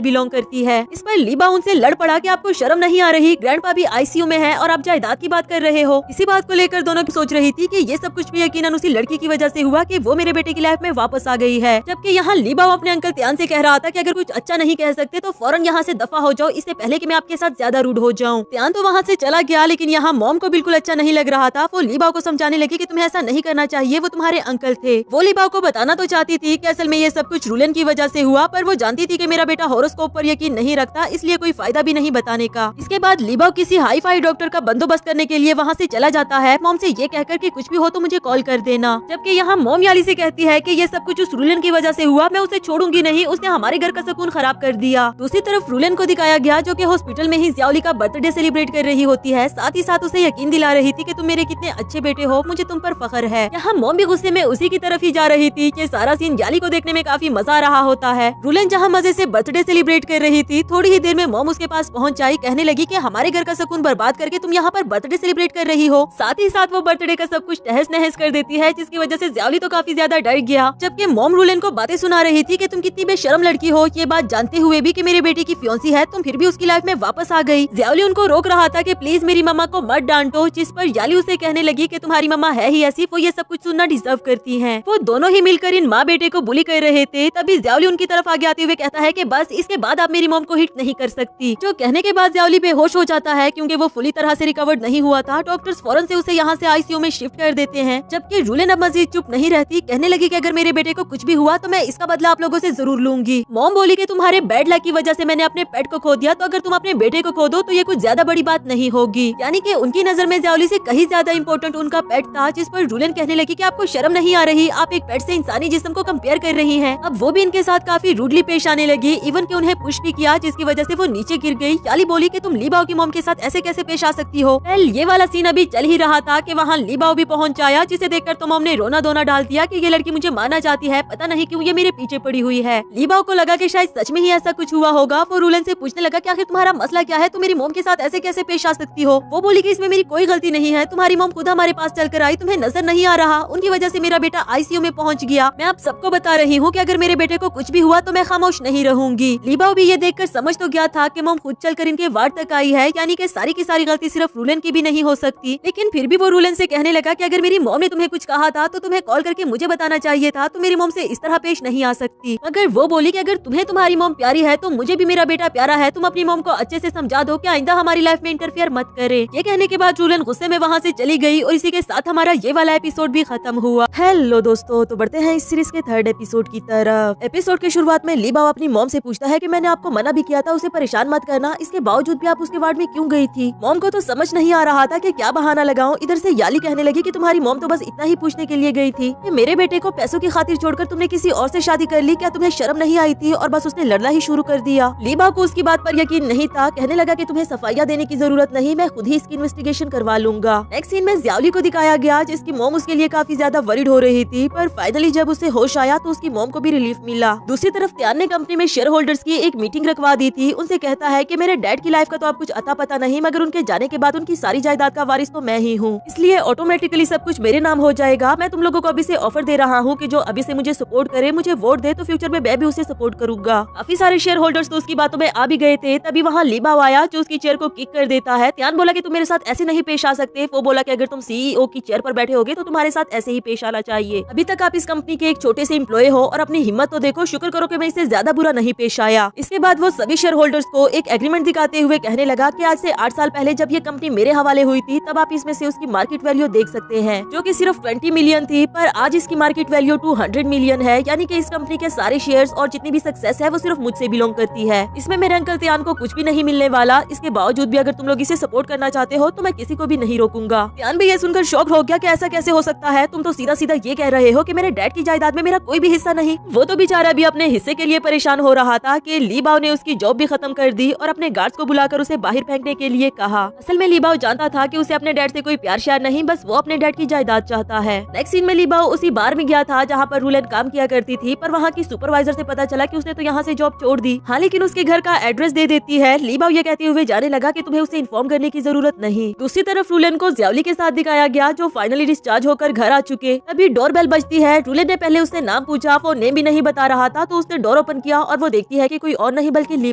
बिलोंग करती है। इस पर लीबाओ उनसे लड़ पड़ा कि आपको शर्म नहीं आ रही, ग्रैंडपा भी आईसीयू में है और आप जायदाद की बात कर रहे हो। इसी बात को लेकर दोनों की सोच रही थी कि ये सब कुछ भी यकीनन उसी लड़की की वजह से हुआ कि वो मेरे बेटे की लाइफ में वापस आ गई है। जबकि यहाँ लीबाओ अपने अंकल त्यान से कह रहा था कि अगर कुछ अच्छा नहीं कह सकते तो फौरन यहाँ से दफा हो जाओ, इससे पहले कि मैं आपके साथ ज्यादा रूड हो जाऊँ। त्यान तो वहाँ से चला गया, लेकिन यहाँ मॉम को बिल्कुल अच्छा नहीं लग रहा था। वो लीबाओ को समझाने लगी कि तुम्हें ऐसा नहीं करना चाहिए, वो तुम्हारे अंकल थे। वो लीबाओ को बताना तो चाहती थी कि असल में ये सब कुछ रूलन की वजह से हुआ, पर वो जानती थी कि मेरा बेटा हॉरोस्कोप पर यकीन नहीं रखता, इसलिए कोई फायदा भी नहीं बताने का। इसके बाद लीबाओ किसी हाई फाई डॉक्टर का बंदोबस्त करने के लिए वहाँ से चला जाता है, मॉम से ये कहकर कि कुछ भी हो तो मुझे कॉल कर देना। जबकि यहाँ मॉम याली से कहती है कि ये सब कुछ उस रूलन की वजह से हुआ, मैं उसे छोड़ूंगी नहीं, उसने हमारे घर का सुकून खराब कर दिया। दूसरी तरफ रूलन को दिखाया गया जो कि हॉस्पिटल में ही जियाउली का बर्थडे सेलिब्रेट कर रही होती है, साथ ही साथ उसे यकीन दिला रही थी कि तुम मेरे कितने अच्छे बेटे हो, मुझे तुम पर फख्र है। यहाँ मॉम भी गुस्से में उसी की तरफ ही जा रही थी कि सारा सीन याली को देखने में काफी मजा आ रहा होता है। रूलन जहाँ मजे से बर्थडे सेलिब्रेट कर रही थी, थोड़ी ही देर में मॉम उसके पास पहुँच आई, कहने लगी कि हमारे घर का सुकून बर्बाद करके तुम यहाँ पर बर्थडे सेलिब्रेट कर रही हो। साथ ही साथ वो बर्थडे का सब कुछ तहस नहस कर देती है, जिसकी वजह से जियाउली तो काफी ज्यादा डर गया। जबकि मॉम रूलन को बातें सुना रही थी कि तुम कितनी बेशर्म लड़की हो, ये बात जानते हुए भी कि मेरे बेटे की फियांसी है, तुम फिर भी उसकी लाइफ में वापस आ गई। जियाउली उनको रोक रहा था कि प्लीज मेरी मम्मा को मत डांटो, जिस पर याली उसे कहने लगी कि तुम्हारी मम्मा है ही ऐसी, वो ये सब कुछ सुनना डिजर्व करती हैं। वो दोनों ही मिलकर इन माँ बेटे को बुली कर रहे थे। तभी जियाउली उनकी तरफ आगे आते हुए कहता है कि बस इसके बाद आप मेरी मॉम को हिट नहीं कर सकती। जो कहने के बाद जियाउली बेहोश हो जाता है, क्योंकि वो फुली तरह से रिकवर्ड नहीं हुआ था। डॉक्टर्स फौरन से उसे यहाँ से आईसीयू में शिफ्ट कर देते हैं। जबकि रूलन अब मजीद चुप नहीं रहती, कहने लगी कि अगर मेरे बेटे को कुछ भी हुआ तो मैं इसका बदला आप लोगों से जरूर लूंगी। मॉम बोली कि तुम्हारे बैड लक की वजह से मैंने अपने पेट को खो दिया, तो अगर तुम अपने बेटे को खो दो तो ये कुछ ज्यादा बड़ी बात नहीं होगी। यानी कि उनकी नजर में जियाउली से कहीं ज्यादा इम्पोर्टेंट उनका पेट था। जिस पर रूलन कहने लगी कि आपको शर्म नहीं आ रही, आप एक पेट से इंसानी जिस्म को कंपेयर कर रही हैं। अब वो भी इनके साथ काफी रूडली पेश आने लगी, इवन कि उन्हें पुश भी किया, जिसकी वजह से वो नीचे गिर गई। याली बोली कि तुम लीबाओ की मॉम के साथ ऐसे कैसे पेश आ सकती हो। ये वाला सीन अभी चल ही रहा था कि वहाँ लीबाओ भी पहुँच आया, जिसे देखकर तो मॉम ने रोना धोना डाल दिया कि ये लड़की मुझे मारना चाहती है, पता नहीं क्यों ये मेरे पीछे पड़ी हुई है। लीबाओ को लगा कि शायद सच में ही ऐसा कुछ हुआ होगा। वो रूलन से पूछने लगा कि आखिर तुम्हारा मसला क्या है, तुम मेरी मॉम के साथ ऐसे कैसे पेश आ सकती हो। वो बोली कि इसमें मेरी कोई गलती नहीं है, तुम्हारी मॉम खुद हमारे पास चलकर आई, तुम्हें नजर नहीं आ रहा, उनकी वजह से मेरा बेटा आईसीयू में पहुंच गया। मैं आप सबको बता रही हूँ कि अगर मेरे बेटे को कुछ भी हुआ तो मैं खामोश नहीं रहूंगी। लीबाओ भी ये देखकर समझ तो गया था कि मॉम खुद चलकर इनके वार्ड तक आई है, यानी कि सारी की सारी गलती सिर्फ रूलन की भी नहीं हो सकती। लेकिन फिर भी वो रूलन से कहने लगा कि अगर मेरी मॉम ने तुम्हें कुछ कहा था तो तुम्हें कॉल करके मुझे बताना चाहिए था, तो मेरी मॉम से इस तरह पेश नहीं आ सकती। मगर वो बोली कि अगर तुम्हें तुम्हारी मॉम प्यारी है तो मुझे भी मेरा बेटा प्यारा है, तुम अपनी मॉम को अच्छे से समझा दो कि आइंदा हमारी लाइफ में इंटरफेयर मत करे। ये कहने के बाद रूलन गुस्से में वहाँ से चली गई और इसी के साथ हमारा ये वाला एपिसोड भी खत्म हुआ। हेलो दोस्तों, तो बढ़ते हैं इस सीरीज के थर्ड एपिसोड की तरफ। एपिसोड के शुरुआत में लीबाओ अपनी मॉम से पूछता है कि मैंने आपको मना भी किया था उसे परेशान मत करना, इसके बावजूद भी आप उसके वार्ड में क्यों गई थी। मॉम को तो समझ नहीं आ रहा था कि क्या बहाना लगाऊं। इधर से याली कहने लगी कि तुम्हारी मॉम तो बस इतना ही पूछने के लिए गई थी कि मेरे बेटे को पैसों की खातिर छोड़कर तुमने किसी और से शादी कर ली, क्या तुम्हें शर्म नहीं आई थी। और बस उसने लड़ना ही शुरू कर दिया। लीबाओ को उसकी बात पर यकीन नहीं था, कहने लगा कि तुम्हें सफाइयां देने की जरूरत नहीं, मैं खुद ही इसकी इन्वेस्टिगेशन करवा लूंगा। नेक्स्ट सीन में जियाउली को दिखाया गया, जिसकी मॉम उसके लिए काफी ज्यादा वरीड हो रही थी, पर फाइनली जब उसे होश आया तो उसकी मॉम को भी रिलीफ मिला। दूसरी तरफ त्यान ने कंपनी में शेयर होल्डर्स की एक मीटिंग रखवा दी थी। उनसे कहता है कि मेरे डैड की लाइफ का तो आप कुछ अता पता नहीं, मगर उनके जाने के बाद उनकी सारी जायदाद का वारिस तो मैं ही हूँ, इसलिए ऑटोमेटिकली सब कुछ मेरे नाम हो जाएगा। मैं तुम लोगों को अभी से ऑफर दे रहा हूँ कि जो अभी से मुझे सपोर्ट करे, मुझे वोट दे, तो फ्यूचर में मैं भी उसे सपोर्ट करूंगा। काफी सारे शेयर होल्डर्स तो उसकी बातों में आ भी गए थे। तभी वहाँ लीबाओ आया जो उसकी चेयर को किक कर देता है। त्यान बोला कि तुम मेरे साथ ऐसे नहीं पेश आ सकते। वो बोला कि अगर तुम सीईओ की चेयर पर बैठे होगे तो तुम्हारे साथ ऐसे ही पेश आना चाहिए। अभी तक आप इस कंपनी के एक छोटे से एम्प्लॉय हो और अपनी हिम्मत तो देखो, शुक्र करो कि मैं इससे ज्यादा बुरा नहीं पेश आया। इसके बाद वो सभी शेयर होल्डर्स को एक एग्रीमेंट दिखाते हुए कहने लगा कि आज से 8 साल पहले जब ये कंपनी मेरे हवाले हुई थी, तब आप इसमें से उसकी मार्केट वैल्यू देख सकते हैं, जो कि सिर्फ 20 मिलियन थी, पर आज इसकी मार्केट वैल्यू 200 मिलियन है। यानी कि इस कंपनी के सारे शेयर्स और जितनी भी सक्सेस है वो सिर्फ मुझसे बिलोंग करती है। इसमें मेरे अंकल त्यान को कुछ भी नहीं मिलने वाला। इसके बावजूद भी अगर तुम लोग इसे सपोर्ट करना चाहते हो तो मैं किसी को भी नहीं रोकूंगा। त्यान भी ये सुनकर शॉक हो गया कि ऐसा कैसे हो सकता है, तुम तो सीधा सीधा ये कह रहे हो कि मेरे डैड की जायदाद में मेरा कोई भी हिस्सा नहीं। वो तो बेचारा भी अपने हिस्से के लिए परेशान हो रहा था कि लीबाओ ने उसकी जॉब भी खत्म कर दी और अपने गार्ड्स को बुलाकर उसे बाहर फेंकने के लिए कहा। असल में लीबाओ जानता था कि उसे अपने डैड से कोई प्यार श्यार नहीं, बस वो अपने डैड की जायदाद चाहता है। नेक्स्ट सीन में लीबाओ उसी बार में गया था जहाँ पर रूलन काम किया करती थी, पर वहाँ की सुपरवाइजर से पता चला कि उसने तो यहाँ से जॉब छोड़ दी। हाँ, लेकिन उसके घर का एड्रेस दे देती है। लीबाओ ये कहते हुए जाने लगा कि तुम्हें उसे इन्फॉर्म करने की जरूरत नहीं। दूसरी तरफ रूलन को ज़ियाओली के साथ दिखाया गया, जो फाइनली डिस्चार्ज होकर घर आ चुके। तभी डोरबेल बजती है। रूलन ने पहले उससे नाम पूछा, वो नेम भी नहीं बता रहा था, तो उसने डोर ओपन किया और वो देखती है कि कोई और नहीं बल्कि ली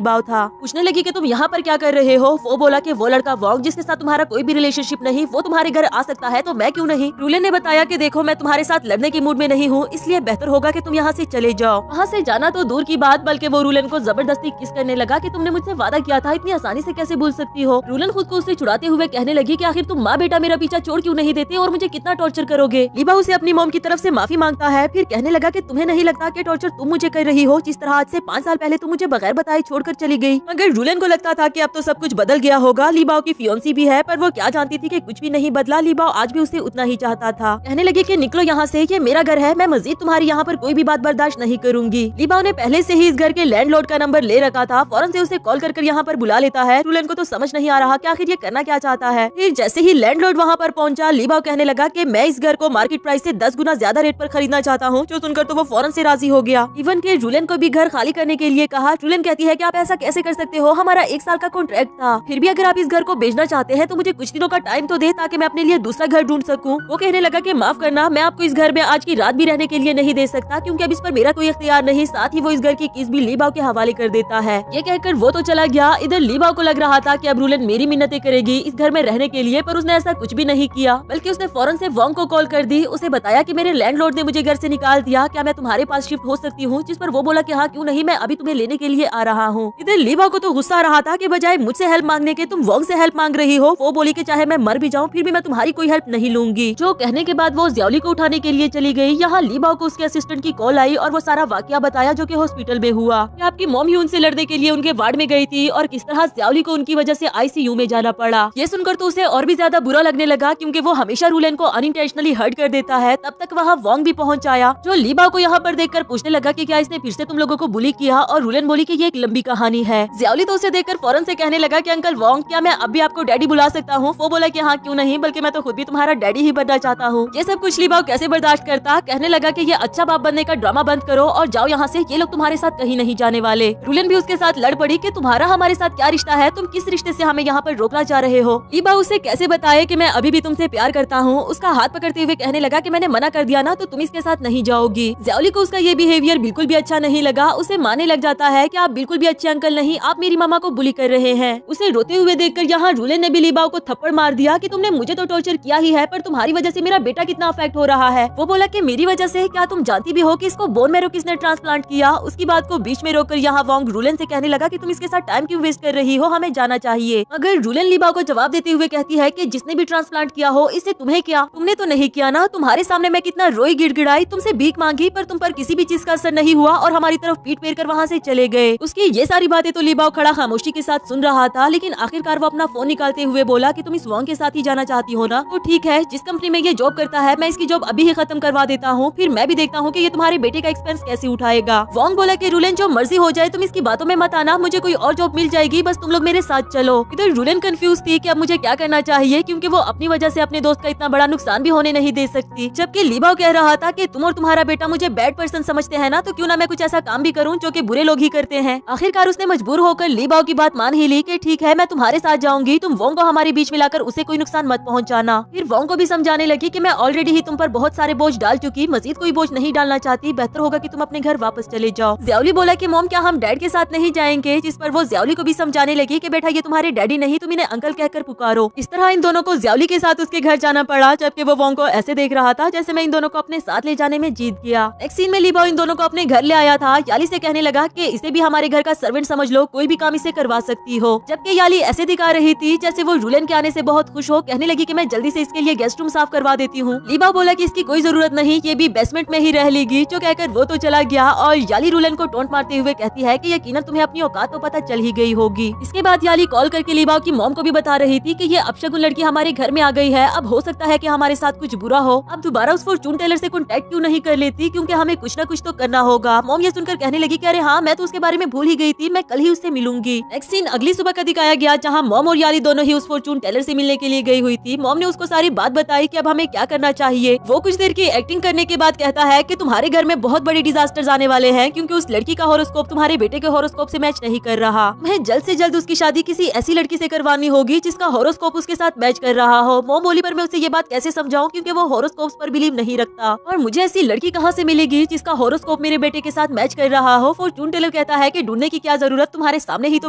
बाओ था। पूछने लगी कि तुम यहाँ पर क्या कर रहे हो। वो बोला कि वो लड़का वोंग जिसके साथ तुम्हारा कोई भी रिलेशनशिप नहीं, वो तुम्हारे घर आ सकता है, तो मैं क्यों नहीं। रूलन ने बताया कि देखो मैं तुम्हारे साथ लड़ने की मूड में नहीं हूँ, इसलिए बेहतर होगा कि तुम यहाँ से चले जाओ। वहाँ से जाना तो दूर की बात, बल्कि वो रूलन को जबरदस्ती किस करने लगा कि तुमने मुझसे वादा किया था, इतनी आसानी से कैसे भूल सकती हो। रूलन खुद को उससे छुड़ाते हुए कहने लगी कि आखिर तुम माँ बेटा मेरा पीछा छोड़ क्यों नहीं देते और मुझे कितना टॉर्चर करोगे। ली बाओ उसे अपनी मॉम की तरफ से माफी मांगता है, फिर कहने लगा कि तुम्हें नहीं लगता कि टॉर्चर तुम मुझे कर रही हो, जिस तरह आज से 5 साल पहले तुम मुझे बगैर बताए छोड़कर चली गई। मगर रूलन को लगता था कि अब तो सब कुछ बदल गया होगा। ली बाओ की फियोंसी भी है, पर वो क्या जानती थी कि कुछ भी नहीं बदला। ली बाओ आज भी उसे उतना ही चाहता था। कहने लगी कि निकलो यहाँ से, ये मेरा घर है, मैं मजीद तुम्हारी यहाँ पर कोई भी बात बर्दाश्त नहीं करूंगी। ली बाओ ने पहले से ही इस घर के लैंडलॉर्ड का नंबर ले रखा था, फौरन से उसे कॉल कर यहाँ पर बुला लेता है। रूलन को तो समझ नहीं आ रहा कि आखिर ये करना क्या चाहता है। फिर जैसे ही लैंडलॉर्ड वहाँ पर पहुंचा, ली बाओ कहने लगा कि मैं इस घर को मार्केट प्राइस से 10 गुना ज्यादा रेट पर खरीदना चाहता हूँ। जो सुनकर तो वो फौरन से राजी हो गया। इवन के रूलन को भी घर खाली करने के लिए कहा। रूलन कहती है कि आप ऐसा कैसे कर सकते हो, हमारा 1 साल का कॉन्ट्रैक्ट था, फिर भी अगर आप इस घर को बेचना चाहते हैं तो मुझे कुछ दिनों का टाइम तो दे, ताकि मैं अपने लिए दूसरा घर ढूंढ सकूं। वो कहने लगा कि माफ करना, मैं आपको इस घर में आज की रात भी रहने के लिए नहीं दे सकता, क्योंकि अब इस पर मेरा कोई इख्तियार नहीं। साथ ही वो इस घर की कीज भी ली बाओ के हवाले कर देता है। ये कहकर वो तो चला गया। इधर ली बाओ को लग रहा था कि अब रूलन मेरी मिन्नतें करेगी इस घर में रहने के लिए, पर उसने ऐसा कुछ भी नहीं किया, बल्कि उसने फौरन से वोंग को कॉल कर दी। उसे बताया कि मेरे लैंडलॉर्ड ने मुझे घर से निकाल दिया, क्या मैं तुम्हारे पास शिफ्ट हो सकती हूँ। जिस पर वो बोला कि हाँ क्यों नहीं, मैं अभी तुम्हें लेने के लिए आ रहा हूँ। इधर ली बाओ को तो गुस्सा आ रहा था कि बजाय मुझसे हेल्प मांगने के तुम वोंग से हेल्प मांग रही हो। वो बोली कि चाहे मैं मर भी जाऊँ फिर भी मैं तुम्हारी कोई हेल्प नहीं लूंगी। जो कहने के बाद वो ज़ियाओली को उठाने के लिए चली गई। यहाँ ली बाओ को उसके असिस्टेंट की कॉल आई और वो सारा वाकया बताया जो कि हॉस्पिटल में हुआ। कि आपकी मॉम ही उनसे लड़ने के लिए उनके वार्ड में गई थी और किस तरह ज़ियाओली को उनकी वजह से आईसीयू में जाना पड़ा। ये सुनकर तो उसे और भी ज्यादा बुरा लगने लगा, क्योंकि वो हमेशा रूलन को अनइंटेंशनली हर्ट कर देता है। तब तक वहाँ वोंग भी पहुँच आया, जो ली बाओ को यहाँ पर देखकर पूछने लगा कि क्या इसने फिर से तुम लोगों को बुली किया। और रूलन बोली कि ये एक लंबी कहानी है। ज़ियाओली तो उसे देखकर फौरन से कहने लगा कि अंकल वोंग, क्या मैं अब भी आपको डैडी बुला सकता हूँ। वो बोला कि हाँ क्यों नहीं, बल्कि मैं तो खुद भी तुम्हारा डैडी ही बनना चाहता हूँ। ये सब कुछ ली बाओ कैसे बर्दाश्त करता। कहने लगा कि ये अच्छा बाप बनने का ड्रामा बंद करो और जाओ यहाँ से, ये लोग तुम्हारे साथ कहीं नहीं जाने वाले। रूलन भी उसके साथ लड़ पड़ी कि तुम्हारा हमारे साथ क्या रिश्ता है, तुम किस रिश्ते से हमें यहाँ पर रोकना चाह रहे हो। ली बाओ उसे कैसे बताए कि मैं अभी भी तुमसे प्यार करता हूँ। उसका हाथ पकड़ते हुए कहने लगा कि मैंने मना कर दिया ना, तो तुम इसके साथ नहीं जाओगी। ज़ियाओली को उसका ये बिहेवियर बिल्कुल भी अच्छा नहीं लगा। उसे मानने लग जाता है कि आप बिल्कुल भी अच्छे अंकल नहीं, आप मेरी मामा को बुली कर रहे हैं। उसे रोते हुए देखकर यहाँ रूलन ने भी ली बाओ को थप्पड़ मार दिया कि तुमने मुझे तो टॉर्चर किया ही है, पर तुम्हारी वजह से मेरा बेटा कितना अफेक्ट हो रहा है। वो बोला कि मेरी वजह से, क्या तुम जानती भी हो कि इसको बोन मैरो किसने ट्रांसप्लांट किया। उसकी बात को बीच में रोककर यहाँ वोंग रूलन से कहने लगा कि तुम इसके साथ टाइम क्यों वेस्ट कर रही हो, हमें जाना चाहिए। मगर रूलन ली बाओ को जवाब देते हुए कहती है कि जिसने भी ट्रांसप्लांट किया हो, इससे तुम्हें क्या, तुमने तो नहीं किया ना। तुम्हारे सामने मैं कितना रोई गिड़गिड़ाई, तुमसे भीख मांगी, पर तुम पर किसी भी चीज का असर नहीं हुआ और हमारी तरफ पीठ फेर कर वहाँ से चले गए। उसकी ये सारी बातें तो ली बाओ खड़ा खामोशी के साथ सुन रहा था, लेकिन आखिरकार वो अपना फोन निकालते हुए बोला कि तुम इस वोंग के साथ ही जाना चाहती हो ना, तो ठीक है, जिस कंपनी में ये जॉब करता है मैं इसकी जॉब अभी ही खत्म करवा देता हूँ, फिर मैं भी देखता हूँ कि ये तुम्हारे बेटे का एक्सपेंस कैसे उठाएगा। वोंग बोला कि रूलन जो मर्जी हो जाए, तुम इसकी बातों में मत आना, मुझे कोई और जॉब मिल जाएगी, बस तुम लोग मेरे साथ चलो। इधर रूलन कंफ्यूज थी कि अब मुझे क्या करना चाहिए, क्योंकि वो अपनी वजह से अपने दोस्त का इतना बड़ा नुकसान भी होने नहीं दे सकती। जबकि ली बाओ कह रहा था कि तुम और तुम्हारा बेटा मुझे बैड पर्सन समझते हैं ना, तो क्यों ना मैं कुछ ऐसा काम भी करूं जो कि बुरे लोग ही करते हैं। आखिरकार उसने मजबूर होकर ली बाओ की बात मान ही ली कि ठीक है, मैं तुम्हारे साथ जाऊंगी, तुम वोंग को हमारे बीच में लाकर उसे कोई नुकसान मत पहुंचाना। फिर वोंग को भी समझाने लगी कि मैं ऑलरेडी ही तुम पर बहुत सारे बोझ डाल चुकी, मजीद कोई बोझ नहीं डालना चाहती, बेहतर होगा कि तुम अपने घर वापस चले जाओ। ज़ियाओली बोला कि मॉम क्या हम डैड के साथ नहीं जाएंगे, जिस पर वो ज़ियाओली को भी समझाने लगी कि बेटा ये तुम्हारे डैडी नहीं, तुम इन्हें अंकल कहकर पुकारो। इस तरह इन दोनों को ज़ियाओली के साथ उसके घर जाना पड़ा, जबकि वो वोंग को ऐसे देख रहा था जैसे मैं इन दोनों को अपने साथ ले जाने में जीत गया। नेक्स्ट सीन में ली बाओ इन दोनों को अपने घर ले आया था। याली से कहने लगा कि इसे भी हमारे घर का सर्वेंट समझ लो, कोई भी काम इसे करवा सकती हो। जबकि याली ऐसे दिखा रही थी जैसे वो रूलन के आने से बहुत खुश हो। कहने लगी कि मैं जल्दी से इसके लिए गेस्ट रूम साफ करवा देती हूँ। ली बाओ बोला कि इसकी कोई जरूरत नहीं, ये भी बेसमेंट में ही रह लेगी। जो कहकर वो तो चला गया और याली रूलन को टोंट मारते हुए कहती है कि यकीनन तुम्हें अपनी औकात तो पता चल ही गई होगी। इसके बाद याली कॉल करके ली बाओ की मॉम को भी बता रही थी कि ये अपशगुन लड़की हमारे घर में आ गई है, अब हो सकता है कि हमारे साथ कुछ बुरा हो। अब दोबारा उस फॉर्चून टेलर से कॉन्टेक्ट क्यों नहीं कर लेती, क्योंकि हमें कुछ न कुछ तो करना होगा। मॉम ये सुनकर कहने लगी कि अरे हाँ, मैं तो उसके बारे में भूल ही गई थी, मैं कल ही उससे मिलूंगी। नेक्स्ट सीन अगली सुबह का दिखाया गया, जहाँ मॉम और याली दोनों ही उस फॉर्चून टेलर से मिलने के लिए गई हुई थी। मॉम ने उसको सारी बात बताई कि अब हमें क्या करना चाहिए। वो कुछ देर की एक्टिंग करने के बाद कहता है कि तुम्हारे घर में बहुत बड़े डिजास्टर्स आने वाले हैं, क्योंकि उस लड़की का हॉरोस्कोप तुम्हारे बेटे के हॉरोस्कोप से मैच नहीं कर रहा। मैं जल्द से जल्द उसकी शादी किसी ऐसी लड़की से करवानी निशानी होगी जिसका हॉरोस्कोप उसके साथ मैच कर रहा हो। मॉम बोली पर मैं उसे ये बात कैसे समझाऊं क्योंकि वो हॉरोस्कोप्स पर बिलीव नहीं रखता और मुझे ऐसी लड़की कहाँ से मिलेगी जिसका हॉरोस्कोप मेरे बेटे के साथ मैच कर रहा हो। फॉर्चून टेलर कहता है कि ढूंढने की क्या जरूरत, तुम्हारे सामने ही तो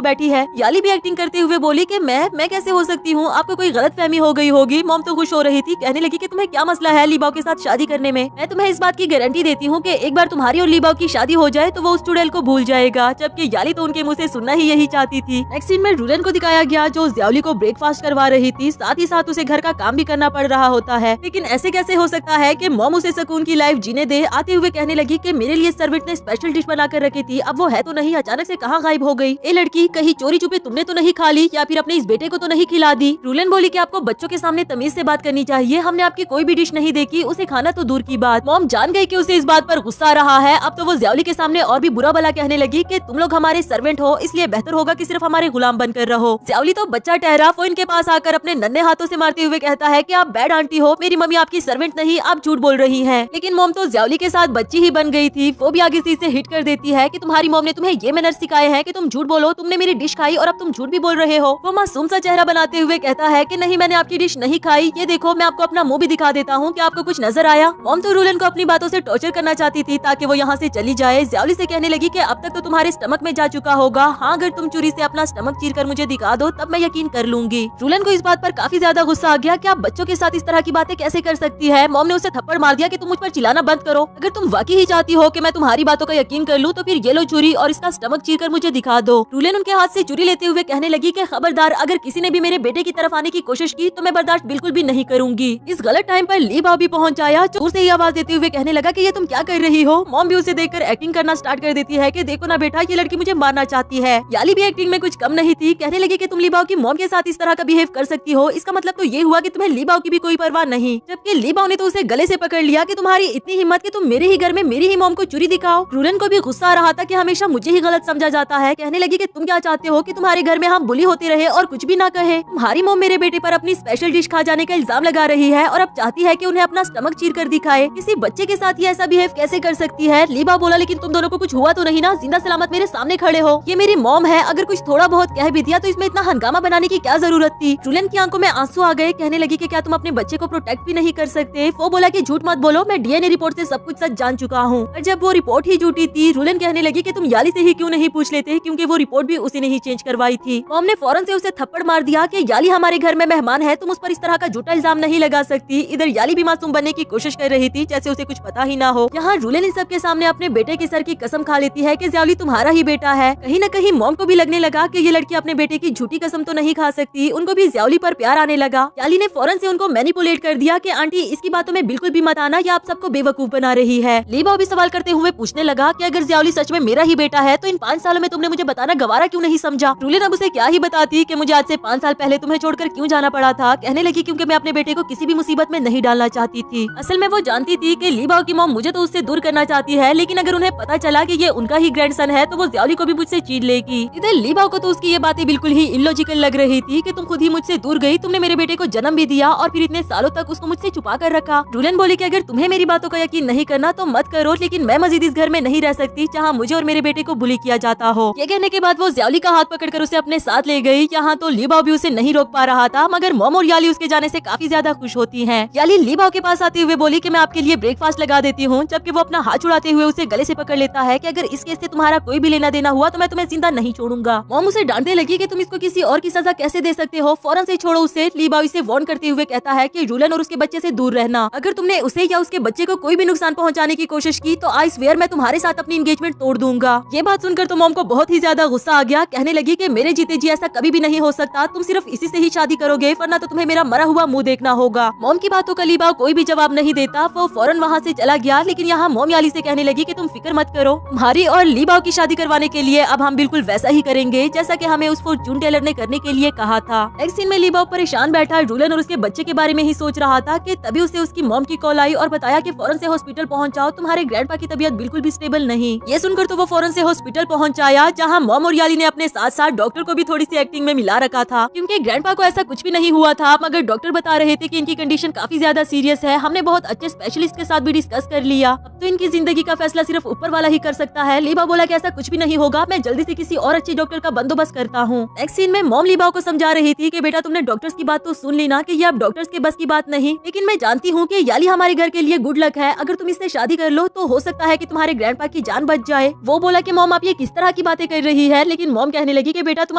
बैठी है। याली भी एक्टिंग करते हुए बोली कि मैं कैसे हो सकती हूँ, आपको कोई गलतफहमी हो गई होगी। मॉम तो खुश हो रही थी, कहने लगी कि तुम्हें क्या मसला है लीबाओ के साथ शादी करने में। मैं तुम्हें इस बात की गारंटी देती हूँ कि एक बार तुम्हारी और लीबाओ की शादी हो जाए तो वो उस चुड़ैल को भूल जाएगा। जबकि याली तो उनके मुँह से सुनना ही यही चाहती थी। नेक्स्ट सीन में रूलन को दिखाया गया जो ज़ियाओली को ब्रेकफास्ट करवा रही थी, साथ ही साथ उसे घर का काम भी करना पड़ रहा होता है। लेकिन ऐसे कैसे हो सकता है कि मॉम उसे सुकून की लाइफ जीने दे। आते हुए कहने लगी कि मेरे लिए सर्वेंट ने स्पेशल डिश बना कर रखी थी, अब वो है तो नहीं, अचानक से कहाँ गायब हो गई। ए लड़की, कहीं चोरी छुपे तुमने तो नहीं खा ली या फिर अपने इस बेटे को तो नहीं खिला दी। रूलन बोली कि आपको बच्चों के सामने तमीज से बात करनी चाहिए, हमने आपकी कोई भी डिश नहीं देखी, उसे खाना तो दूर की बात। मॉम जान गई कि उसे इस बात पर गुस्सा आ रहा है। अब तो वो ज़ियाओली के सामने और भी बुरा भला कहने लगी कि तुम लोग हमारे सर्वेंट हो, इसलिए बेहतर होगा कि सिर्फ हमारे गुलाम बनकर रहो। ज़ियाओली तो बच्चा ठहरा, वो इनके पास आकर अपने नन्हे हाथों से मारते हुए कहता है कि आप बैड आंटी हो, मेरी मम्मी आपकी सर्वेंट नहीं, आप झूठ बोल रही हैं। लेकिन मॉम तो ज़ियाओली के साथ बच्ची ही बन गई थी। वो भी आगे से हिट कर देती है कि तुम्हारी मॉम ने तुम्हें ये मैनर सिखाए हैं कि तुम झूठ बोलो, तुमने मेरी डिश खाई और अब तुम झूठ भी बोल रहे हो। वो मासूम सा चेहरा बनाते हुए कहता है कि नहीं, मैंने आपकी डिश नहीं खाई, ये देखो मैं आपको अपना मुंह भी दिखा देता हूँ, क्या आपको कुछ नजर आया। मॉम तो रूलन को अपनी बातों से टॉर्चर करना चाहती थी ताकि वो यहाँ से चली जाए। ज़ियाओली से कहने लगी कि अब तक तो तुम्हारे स्टमक में जा चुका होगा, हाँ अगर तुम चोरी से अपना स्टमक चीर कर मुझे दिखा दो तब मैं यकीन कर लूंगी। रूलन को इस बात पर काफी ज्यादा गुस्सा आ गया कि आप बच्चों के साथ इस तरह की बातें कैसे कर सकती है। मॉम ने उसे थप्पड़ मार दिया कि तुम मुझ पर चिल्लाना बंद करो, अगर तुम वाकई ही चाहती हो कि मैं तुम्हारी बातों का यकीन कर लूं तो फिर ये लो चूरी और इसका स्टमक चीर कर मुझे दिखा दो। रूलन उनके हाथ से चूरी लेते हुए कहने लगी कि खबरदार, अगर किसी ने भी मेरे बेटे की तरफ आने की कोशिश की तो मैं बर्दाश्त बिल्कुल भी नहीं करूंगी। इस गलत टाइम पर ली बाओ भी पहुंच आया, जोर से ही आवाज देते हुए कहने लगा कि ये तुम क्या कर रही हो। मॉम भी उसे देखकर एक्टिंग करना स्टार्ट कर देती है कि देखो ना बेटा, ये लड़की मुझे मारना चाहती है। याली भी एक्टिंग में कुछ कम नहीं थी, कहने लगी कि तुम ली बाओ की मॉम के साथ इस तरह का बिहेव कर सकती हो, इसका मतलब तो ये हुआ कि तुम्हें ली बाओ की भी कोई परवाह नहीं। जबकि ली बाओ ने तो उसे गले से पकड़ लिया कि तुम्हारी इतनी हिम्मत कि तुम मेरे ही घर में मेरी ही मॉम को चूरी दिखाओ। रूलन को भी गुस्सा आ रहा था कि हमेशा मुझे ही गलत समझा जाता है। कहने लगी कि तुम क्या चाहते हो कि तुम्हारे घर में हम बुली होते रहे और कुछ भी ना कहे। तुम्हारी मॉम मेरे बेटे पर अपनी स्पेशल डिश खा जाने का इल्जाम लगा रही है और अब चाहती है कि उन्हें अपना स्टमक चीर कर दिखाए। किसी बच्चे के साथ ये ऐसा बिहेव कैसे कर सकती है। ली बाओ बोला लेकिन तुम दोनों को कुछ हुआ तो नहीं ना, जिंदा सलामत मेरे सामने खड़े हो, ये मेरी मॉम है, अगर कुछ थोड़ा बहुत कह भी दिया तो इसमें इतना हंगामा बनाने की क्या जरूरत थी। रूलन की आंखों में आंसू आ गए, कहने लगी कि क्या तुम अपने बच्चे को प्रोटेक्ट भी नहीं कर सकते। वो बोला कि झूठ मत बोलो, मैं डीएनए रिपोर्ट से सब कुछ सच जान चुका हूँ। और जब वो रिपोर्ट ही झूठी थी, रूलन कहने लगी कि तुम याली से ही क्यों नहीं पूछ लेते, क्योंकि वो रिपोर्ट भी उसी ने ही चेंज करवाई थी। मॉम ने फौरन से उसे थप्पड़ मार दिया कि याली हमारे घर में मेहमान है, तुम उस पर इस तरह का झूठा इल्जाम नहीं लगा सकती। इधर याली भी मासूम बनने की कोशिश कर रही थी जैसे उसे कुछ पता ही ना हो। यहाँ रूलन इन सब के सामने अपने बेटे के सर की कसम खा लेती है कि ज़ियाओली तुम्हारा ही बेटा है। कहीं न कहीं मॉम को भी लगने लगा कि ये लड़की अपने बेटे की झूठी कसम तो नहीं खा सकती। उनको भी ज़ियाओली पर प्यार आने लगा। याली ने फौरन से उनको मैनिपुलेट कर दिया कि आंटी इसकी बातों में बिल्कुल भी मत आना, या आप सबको बेवकूफ बना रही है। ली बाओ भी सवाल करते हुए पूछने लगा कि अगर ज़ियाओली सच में मेरा ही बेटा है तो इन 5 सालों में तुमने मुझे बताना गवारा क्यों नहीं समझा। रूलन अब उसे क्या ही बताती कि मुझे आज से 5 साल पहले तुम्हें छोड़कर क्यों जाना पड़ा था। कहने लगी क्योंकि मैं अपने बेटे को किसी भी मुसीबत में नहीं डालना चाहती थी। असल में वो जानती थी कि ली बाओ की मॉम मुझे तो उससे दूर करना चाहती है, लेकिन अगर उन्हें पता चला कि ये उनका ही ग्रैंडसन है तो वो ज़ियाओली को भी मुझसे चीर लेगी। इधर ली बाओ को तो उसकी ये बातें बिल्कुल ही इलॉजिकल लग रही थी कि तुम खुद ही मुझसे दूर गई, तुमने मेरे बेटे को जन्म भी दिया और फिर इतने सालों तक उसको मुझसे छुपा कर रखा। रूलन बोली कि अगर तुम्हें मेरी बातों का यकीन नहीं करना तो मत करो, लेकिन मैं मजीद इस घर में नहीं रह सकती जहाँ मुझे और मेरे बेटे को बुली किया जाता हो। ये कहने के बाद वो ज़ियाओली का हाथ पकड़कर उसे अपने साथ ले गई। यहाँ तो ली बाओ भी उसे नहीं रोक पा रहा था, मगर मॉम और याली उसके जाने से काफी ज्यादा खुश होती हैं। याली ली बाओ के पास आते हुए बोली कि मैं आपके लिए ब्रेकफास्ट लगा देती हूँ, जबकि वो अपना हाथ छुड़ाते हुए उसे गले से पकड़ लेता है कि अगर इस केस से तुम्हारा कोई भी लेना देना हुआ तो मैं तुम्हें जिंदा नहीं छोड़ूंगा। मॉम उसे डांटने लगी कि तुम इसको किसी और की सजा कैसे दे सकते हो, फौरन से छोड़ो उसे। ली बाओ इसे वार्न करते हुए कहता है कि रूलन और उसके बच्चे से दूर रहना, अगर तुमने उसे या उसके बच्चे को कोई भी नुकसान पहुँचाने की कोशिश की तो आई स्वेयर मैं तुम्हारे साथ अपनी एंगेजमेंट तोड़ दूंगा। ये बात सुनकर तो मॉम को बहुत ही ज्यादा गुस्सा आ गया, कहने लगी कि मेरे जीते जी ऐसा कभी भी नहीं हो सकता, तुम सिर्फ इसी से ही शादी करोगे वरना तो तुम्हें मेरा मरा हुआ मुंह देखना होगा। मॉम की बातों का ली बाओ कोई भी जवाब नहीं देता, वो फौरन वहाँ से चला गया। लेकिन यहाँ मॉम याली से कहने लगी कि तुम फिक्र मत करो, तुम्हारी और ली बाओ की शादी करवाने के लिए अब हम बिल्कुल वैसा ही करेंगे जैसा कि हमें उस फॉर्चून टेलर ने करने के लिए कहा था। नेक्स्ट सीन में ली बाओ परेशान बैठा रूलन और उसके बच्चे के बारे में ही सोच रहा था कि तभी उसे उसकी मॉम की कॉल आई और बताया कि फौरन से हॉस्पिटल पहुँच जाओ, तुम्हारे ग्रैंडपा की तबीयत बिल्कुल भी स्टेबल नहीं। ये सुनकर तो वो फौरन से हॉस्पिटल पहुँच आया, जहाँ मॉम और याली ने अपने साथ साथ डॉक्टर को भी थोड़ी सी एक्टिंग में मिला रखा था, क्योंकि ग्रैंडपा को ऐसा कुछ भी नहीं हुआ था, मगर डॉक्टर बता रहे थे कि इनकी कंडीशन काफी ज्यादा सीरियस है। हमने बहुत अच्छे स्पेशलिस्ट के साथ भी डिस्कस कर लिया, अब तो इनकी जिंदगी का फैसला सिर्फ ऊपर वाला ही कर सकता है। ली बाओ बोला कि ऐसा कुछ भी नहीं होगा, मैं जल्दी से किसी और अच्छे डॉक्टर का बंदोबस्त करता हूँ। नेक्स्ट सीन में मॉम ली लीबाओ को समझा रही थी कि बेटा तुमने डॉक्टर्स की बात तो सुन ली ना कि ये अब डॉक्टर्स के बस की बात नहीं, लेकिन मैं जानती हूँ कि याली हमारे घर के लिए गुड लक है। अगर तुम इससे शादी कर लो तो हो सकता है कि तुम्हारे ग्रैंडपा की जान बच जाए। वो बोला कि मॉम आप ये किस तरह की बातें कर रही है, लेकिन मॉम कहने लगी कि बेटा तुम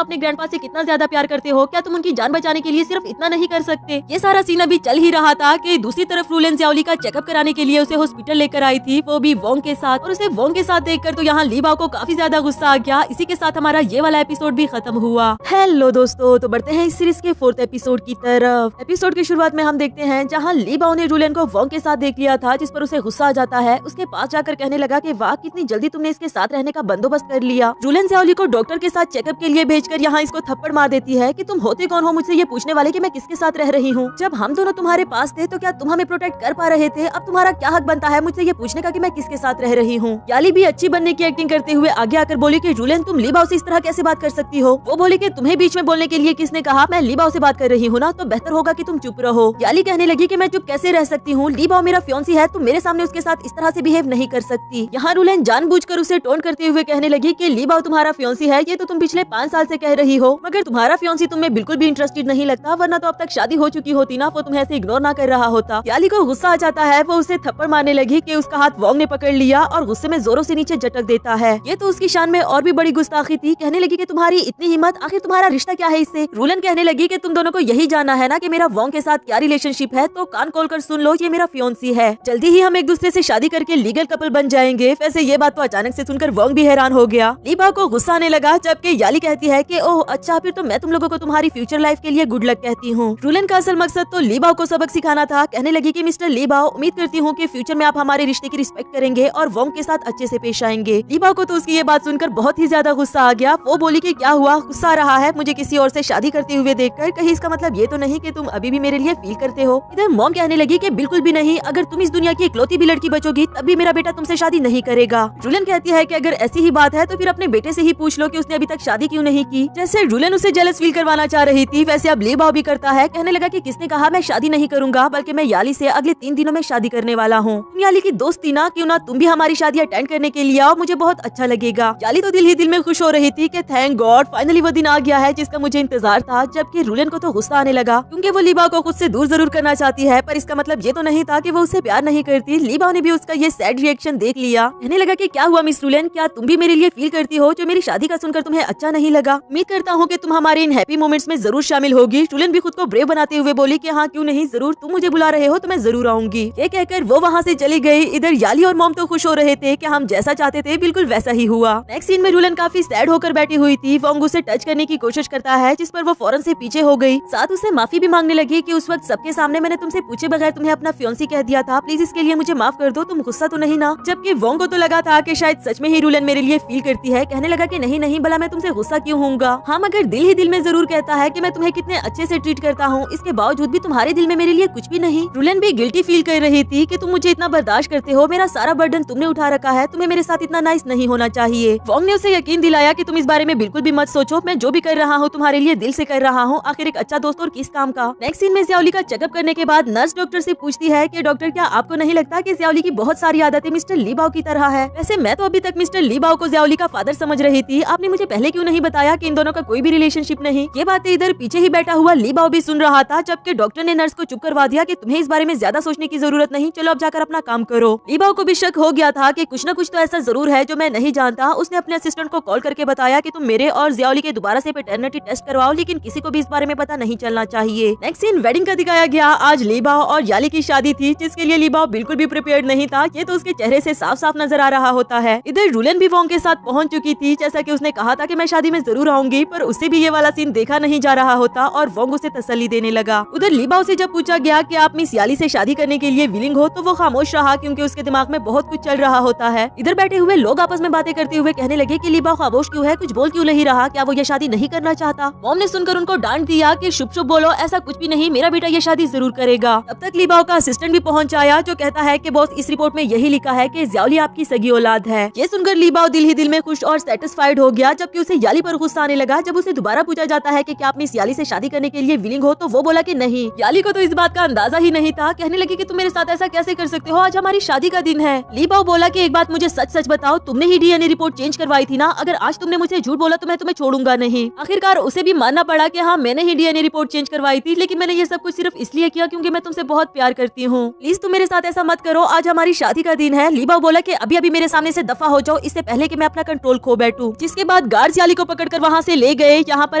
अपने ग्रैंडपा से कितना ज्यादा प्यार करते हो, क्या तुम उनकी जान बचाने के लिए सिर्फ इतना नहीं कर सकते। ये सारा सीन अभी चल ही रहा था कि दूसरी तरफ रूलन ज़ियाओली का चेकअप कराने के लिए उसे हॉस्पिटल लेकर आई थी, वो भी वोंग के साथ, और उसे वोंग के साथ देखकर तो यहाँ लीबाओ को काफी ज्यादा गुस्सा आ गया। इसी के साथ हमारा ये वाला एपिसोड भी खत्म हुआ। हेलो दोस्तों, तो बढ़ते हैं इस सीरीज के 4th एपिसोड की तरफ। एपिसोड की शुरुआत में हम देखते हैं जहाँ लीबाओ ने रूलन को वोंग के साथ देख लिया था, जिस पर उसे गुस्सा आ जाता है। उसके पास जाकर कहने लगा कि वाह कितनी जल्दी तुमने इसके साथ रहने का बंदोबस्त कर लिया। रूलन ज़ियाओली को डॉक्टर के साथ चेकअप के लिए भेजकर यहाँ इसको थप्पड़ मार देती है कि तुम होते कौन हो मुझसे ये पूछने वाले कि मैं किसके साथ रह रही हूँ। जब हम दोनों तुम्हारे पास थे तो क्या तुम हमें प्रोटेक्ट कर पा रहे थे? अब तुम्हारा क्या हक बनता है मुझसे ये पूछने का कि मैं किसके साथ रह रही हूँ। याली भी अच्छी बनने की एक्टिंग करते हुए आगे आकर बोली कि रूलन तुम लीबाओ से इस तरह कैसे बात कर सकती हो। वो बोली कि तुम्हें बीच में बोलने के लिए किसने कहा, मैं लीबाओ से बात कर रही हूँ ना, तो बेहतर होगा कि तुम चुप रहो। याली कहने लगी कि मैं चुप कैसे रह सकती हूँ, लीबाओ मेरा फियांसी है, तुम मेरे सामने उसके साथ इस तरह से बिहेव नहीं कर सकती। यहाँ रूलन जानबूझकर उसे टोन करते हुए कहने लगी कि लीबाओ तुम्हारा फियांसी है, ये तो तुम पिछले 5 साल से कह रही हो, मगर तुम्हारा फियांसी तुम्हें बिल्कुल भी इंटरेस्टेड नहीं लगता, वरना तो अब तक शादी हो चुकी होती ना, वो तुम्हें ऐसे इग्नोर ना कर रहा होता। याली को गुस्सा आ जाता है, वो उसे थप्पड़ मारने लगी कि उसका हाथ वोंग ने पकड़ लिया और गुस्से में जोरों से नीचे झटक देता है। ये तो उसकी शान में और भी बड़ी गुस्ताखी थी। कहने लगी कि तुम्हारी इतनी हिम्मत, आखिर तुम्हारा रिश्ता क्या है इससे। रूलन कहने लगी कि तुम दोनों को यही जानना है ना कि मेरा वोंग के साथ क्या रिलेशनशिप है, तो कान खोलकर सुन लो, ये मेरा फियांसी है। जल्दी ही हम एक दूसरे से शादी करके लीगल कपल बन जाएंगे। वैसे ये बात तो अचानक से सुनकर वोंग भी हैरान हो गया। लीबाओ को गुस्सा आने लगा, जबकि याली कहती है कि ओह अच्छा, फिर तो मैं तुम लोगों को तुम्हारी फ्यूचर लाइफ के लिए गुड लक कहती हूँ। रूलन का असल मकसद तो लीबाओ को सबक सिखाना था। कहने लगी कि मिस्टर लीबाओ, उम्मीद करती हूँ कि फ्यूचर में आप हमारे रिश्ते की रिस्पेक्ट करेंगे और वोंग के साथ अच्छे से पेश आएंगे। लीबाओ को तो उसकी ये बात सुनकर बहुत ही ज्यादा गुस्सा आ गया। वो बोली कि क्या हुआ, गुस्सा आ रहा है मुझे किसी और से शादी करते हुए देखकर, कहीं इसका मतलब ये तो नहीं कि तुम अभी भी मेरे लिए फील करते हो। इधर मॉम कहने लगी कि बिल्कुल भी नहीं, अगर तुम इस दुनिया की इकलौती भी लड़की बचोगी तब भी मेरा बेटा तुमसे शादी नहीं करेगा। रूलन कहती है कि अगर ऐसी ही बात है तो फिर अपने बेटे से ही पूछ लो कि उसने अभी तक शादी क्यों नहीं की। जैसे रूलन उसे जेलस फील करवाना चाह रही थी, वैसे अब लीबाओ भी करता है। कहने लगा कि किसने कहा मैं शादी नहीं करूंगा, बल्कि मैं याली से अगले 3 दिनों में शादी करने वाला हूँ। तुम याली की दोस्त थी ना, क्यों ना तुम भी हमारी शादी अटेंड करने के लिए आओ, मुझे बहुत अच्छा लगेगा। याली तो दिल ही दिल में खुश हो रही थी कि थैंक गॉड फाइनली वो दिन आ गया है जिसका मुझे इंतजार था। जबकि रूलन को तो गुस्सा आने लगा, क्योंकि वो लीबाओ को खुद से दूर जरूर करना चाहती है, पर इसका मतलब ये तो नहीं था कि वो उसे प्यार नहीं करती। लीबाओ ने भी उसका ये सैड रिएक्शन देख लिया। कहने लगा कि क्या हुआ मिस रूलन, क्या तुम भी मेरे लिए फील करती हो जो मेरी शादी का सुनकर तुम्हें अच्छा नहीं लगा? उम्मीद करता हूँ कि तुम हमारे इन हैप्पी मोमेंट्स में जरूर शामिल होगी। रूलन भी खुद को ब्रेव बनाते हुए बोली कि हाँ क्यों नहीं, जरूर, तुम मुझे बुला रहे हो तो मैं जरूर आऊंगी। ये कहकर वो वहाँ से चली गई। इधर याली और मॉम तो खुश हो रहे थे कि हम जैसा चाहते थे बिल्कुल वैसा ही हुआ। नेक्स्ट सीन में रूलन काफी सैड होकर बैठी हुई थी। वोंग उसे टच करने की कोशिश करता है, जिस पर वो फौरन से पीछे हो गई। साथ उसे माफी भी मांगने लगी कि उस वक्त सबके सामने मैंने तुमसे पूछे बगैर तुम्हें अपना फियांसी कह दिया था, प्लीज इसके लिए मुझे माफ कर दो, तुम गुस्सा तो नहीं ना। जबकि वोंग को तो लगा था कि शायद सच में ही रूलन मेरे लिए फील करती है। कहने लगा कि नहीं नहीं, भला मैं तुमसे गुस्सा क्यों होऊंगा। हाँ मगर दिल ही दिल में जरूर कहता है कि मैं तुम्हें कितने अच्छे से ट्रीट करता हूँ, इसके बावजूद भी तुम्हारे दिल में मेरे लिए कुछ भी नहीं। रूलन भी गिल्टी फील कर रही थी कि तुम मुझे इतना बर्दाश्त करते हो, मेरा सारा बर्डन तुमने उठा रखा है, तुम्हें मेरे साथ इतना नाइस नहीं होना चाहिए। वोंग ने उसे यकीन दिलाया कि तुम इस बारे में बिल्कुल भी मत सोचो, मैं जो भी कर रहा हूँ तुम्हारे लिए दिल से कर रहा हूँ, आखिर एक अच्छा दोस्त और किस काम का। नेक्स्ट सीन में ज़ियाओली का चेकअप करने के बाद नर्स डॉक्टर से पूछती है कि डॉक्टर क्या आपको नहीं लगता कि ज़ियाओली की बहुत सारी आदतें मिस्टर लीबाओ की तरह है? वैसे मैं तो अभी तक मिस्टर लीबाओ को ज़ियाओली का फादर समझ रही थी, आपने मुझे पहले क्यों नहीं बताया कि इन दोनों का कोई भी रिलेशनशिप नहीं? ये बातें इधर पीछे ही बैठा हुआ लीबाओ भी सुन रहा था, जबकि डॉक्टर ने नर्स को चुप करवा दिया कि तुम्हें इस बारे में ज्यादा सोचने की जरूरत नहीं, चलो अब जाकर अपना काम करो। लीबाओ को भी शक हो गया था कि कुछ न कुछ तो ऐसा जरूर है जो मैं नहीं जानता। उसने अपने असिस्टेंट को कॉल करके बताया कि तुम मेरे और ज़ियाओली के दोबारा से पैटर्निटी टेस्ट करवाओ, लेकिन किसी को भी इस बारे में पता नहीं चलना चाहिए। नेक्स्ट सीन वेडिंग का दिखाया गया। आज लीबाओ और याली की शादी थी, जिसके लिए लीबाओ बिल्कुल भी प्रिपेयर्ड नहीं था। ये तो उसके चेहरे से साफ साफ नजर आ रहा होता है। इधर रूलन भी वोंग के साथ पहुंच चुकी थी, जैसा कि उसने कहा था कि मैं शादी में जरूर आऊंगी, पर उससे भी ये वाला सीन देखा नहीं जा रहा होता और वोंग उसे तसल्ली देने लगा। उधर लीबाओ से जब पूछा गया कि आप मिस याली से शादी करने के लिए विलिंग हो, तो वो खामोश रहा, क्योंकि उसके दिमाग में बहुत कुछ चल रहा होता है। इधर बैठे हुए लोग आपस में बातें करते हुए कहने लगे कि लीबाओ खामोश क्यों है, कुछ बोल क्यों नहीं रहा, क्या वो ये शादी नहीं करना चाहता? मॉम ने सुनकर उनको डांट दिया कि शुभ शुभ बोलो, ऐसा कुछ भी नहीं, मेरा बेटा ये शादी जरूर करेगा। तब तक लीबाओ का असिस्टेंट भी पहुंच आया, जो कहता है कि बॉस इस रिपोर्ट में यही लिखा है कि ज़ियाओली आपकी सगी औलाद है। ये सुनकर लीबाओ दिल ही दिल में खुश और सेटिस्फाइड हो गया, जबकि उसे याली पर गुस्सा आने लगा। जब उसे दोबारा पूछा जाता है कि क्या आप मिस याली से शादी करने के लिए विलिंग हो, तो वो बोला कि नहीं। याली को तो इस बात का अंदाजा ही नहीं था। कहने लगी कि तुम मेरे साथ ऐसा कैसे कर सकते हो, आज हमारी शादी का दिन है। लीबाओ बोला कि एक बात मुझे सच सच बताओ, तुमने ही डीएनए रिपोर्ट चेंज करवाई थी ना, अगर आज तुमने मुझे झूठ बोला तो मैं तुम्हें छोड़ूंगा नहीं। आखिरकार उसे भी मानना पड़ा कि हाँ मैंने ही डीएनए रिपोर्ट चेंज करवाई थी, लेकिन मैंने ये सब कुछ सिर्फ इसलिए किया क्योंकि मैं तुमसे बहुत प्यार करती हूँ। प्लीज तुम मेरे साथ ऐसा मत करो, आज हमारी शादी का दिन है। लीबाओ बोला कि अभी अभी मेरे सामने से दफा हो जाओ, इससे पहले कि मैं अपना कंट्रोल खो बैठूं। जिसके बाद गार्ड्स याली को पकड़कर वहाँ से ले गए। यहाँ पर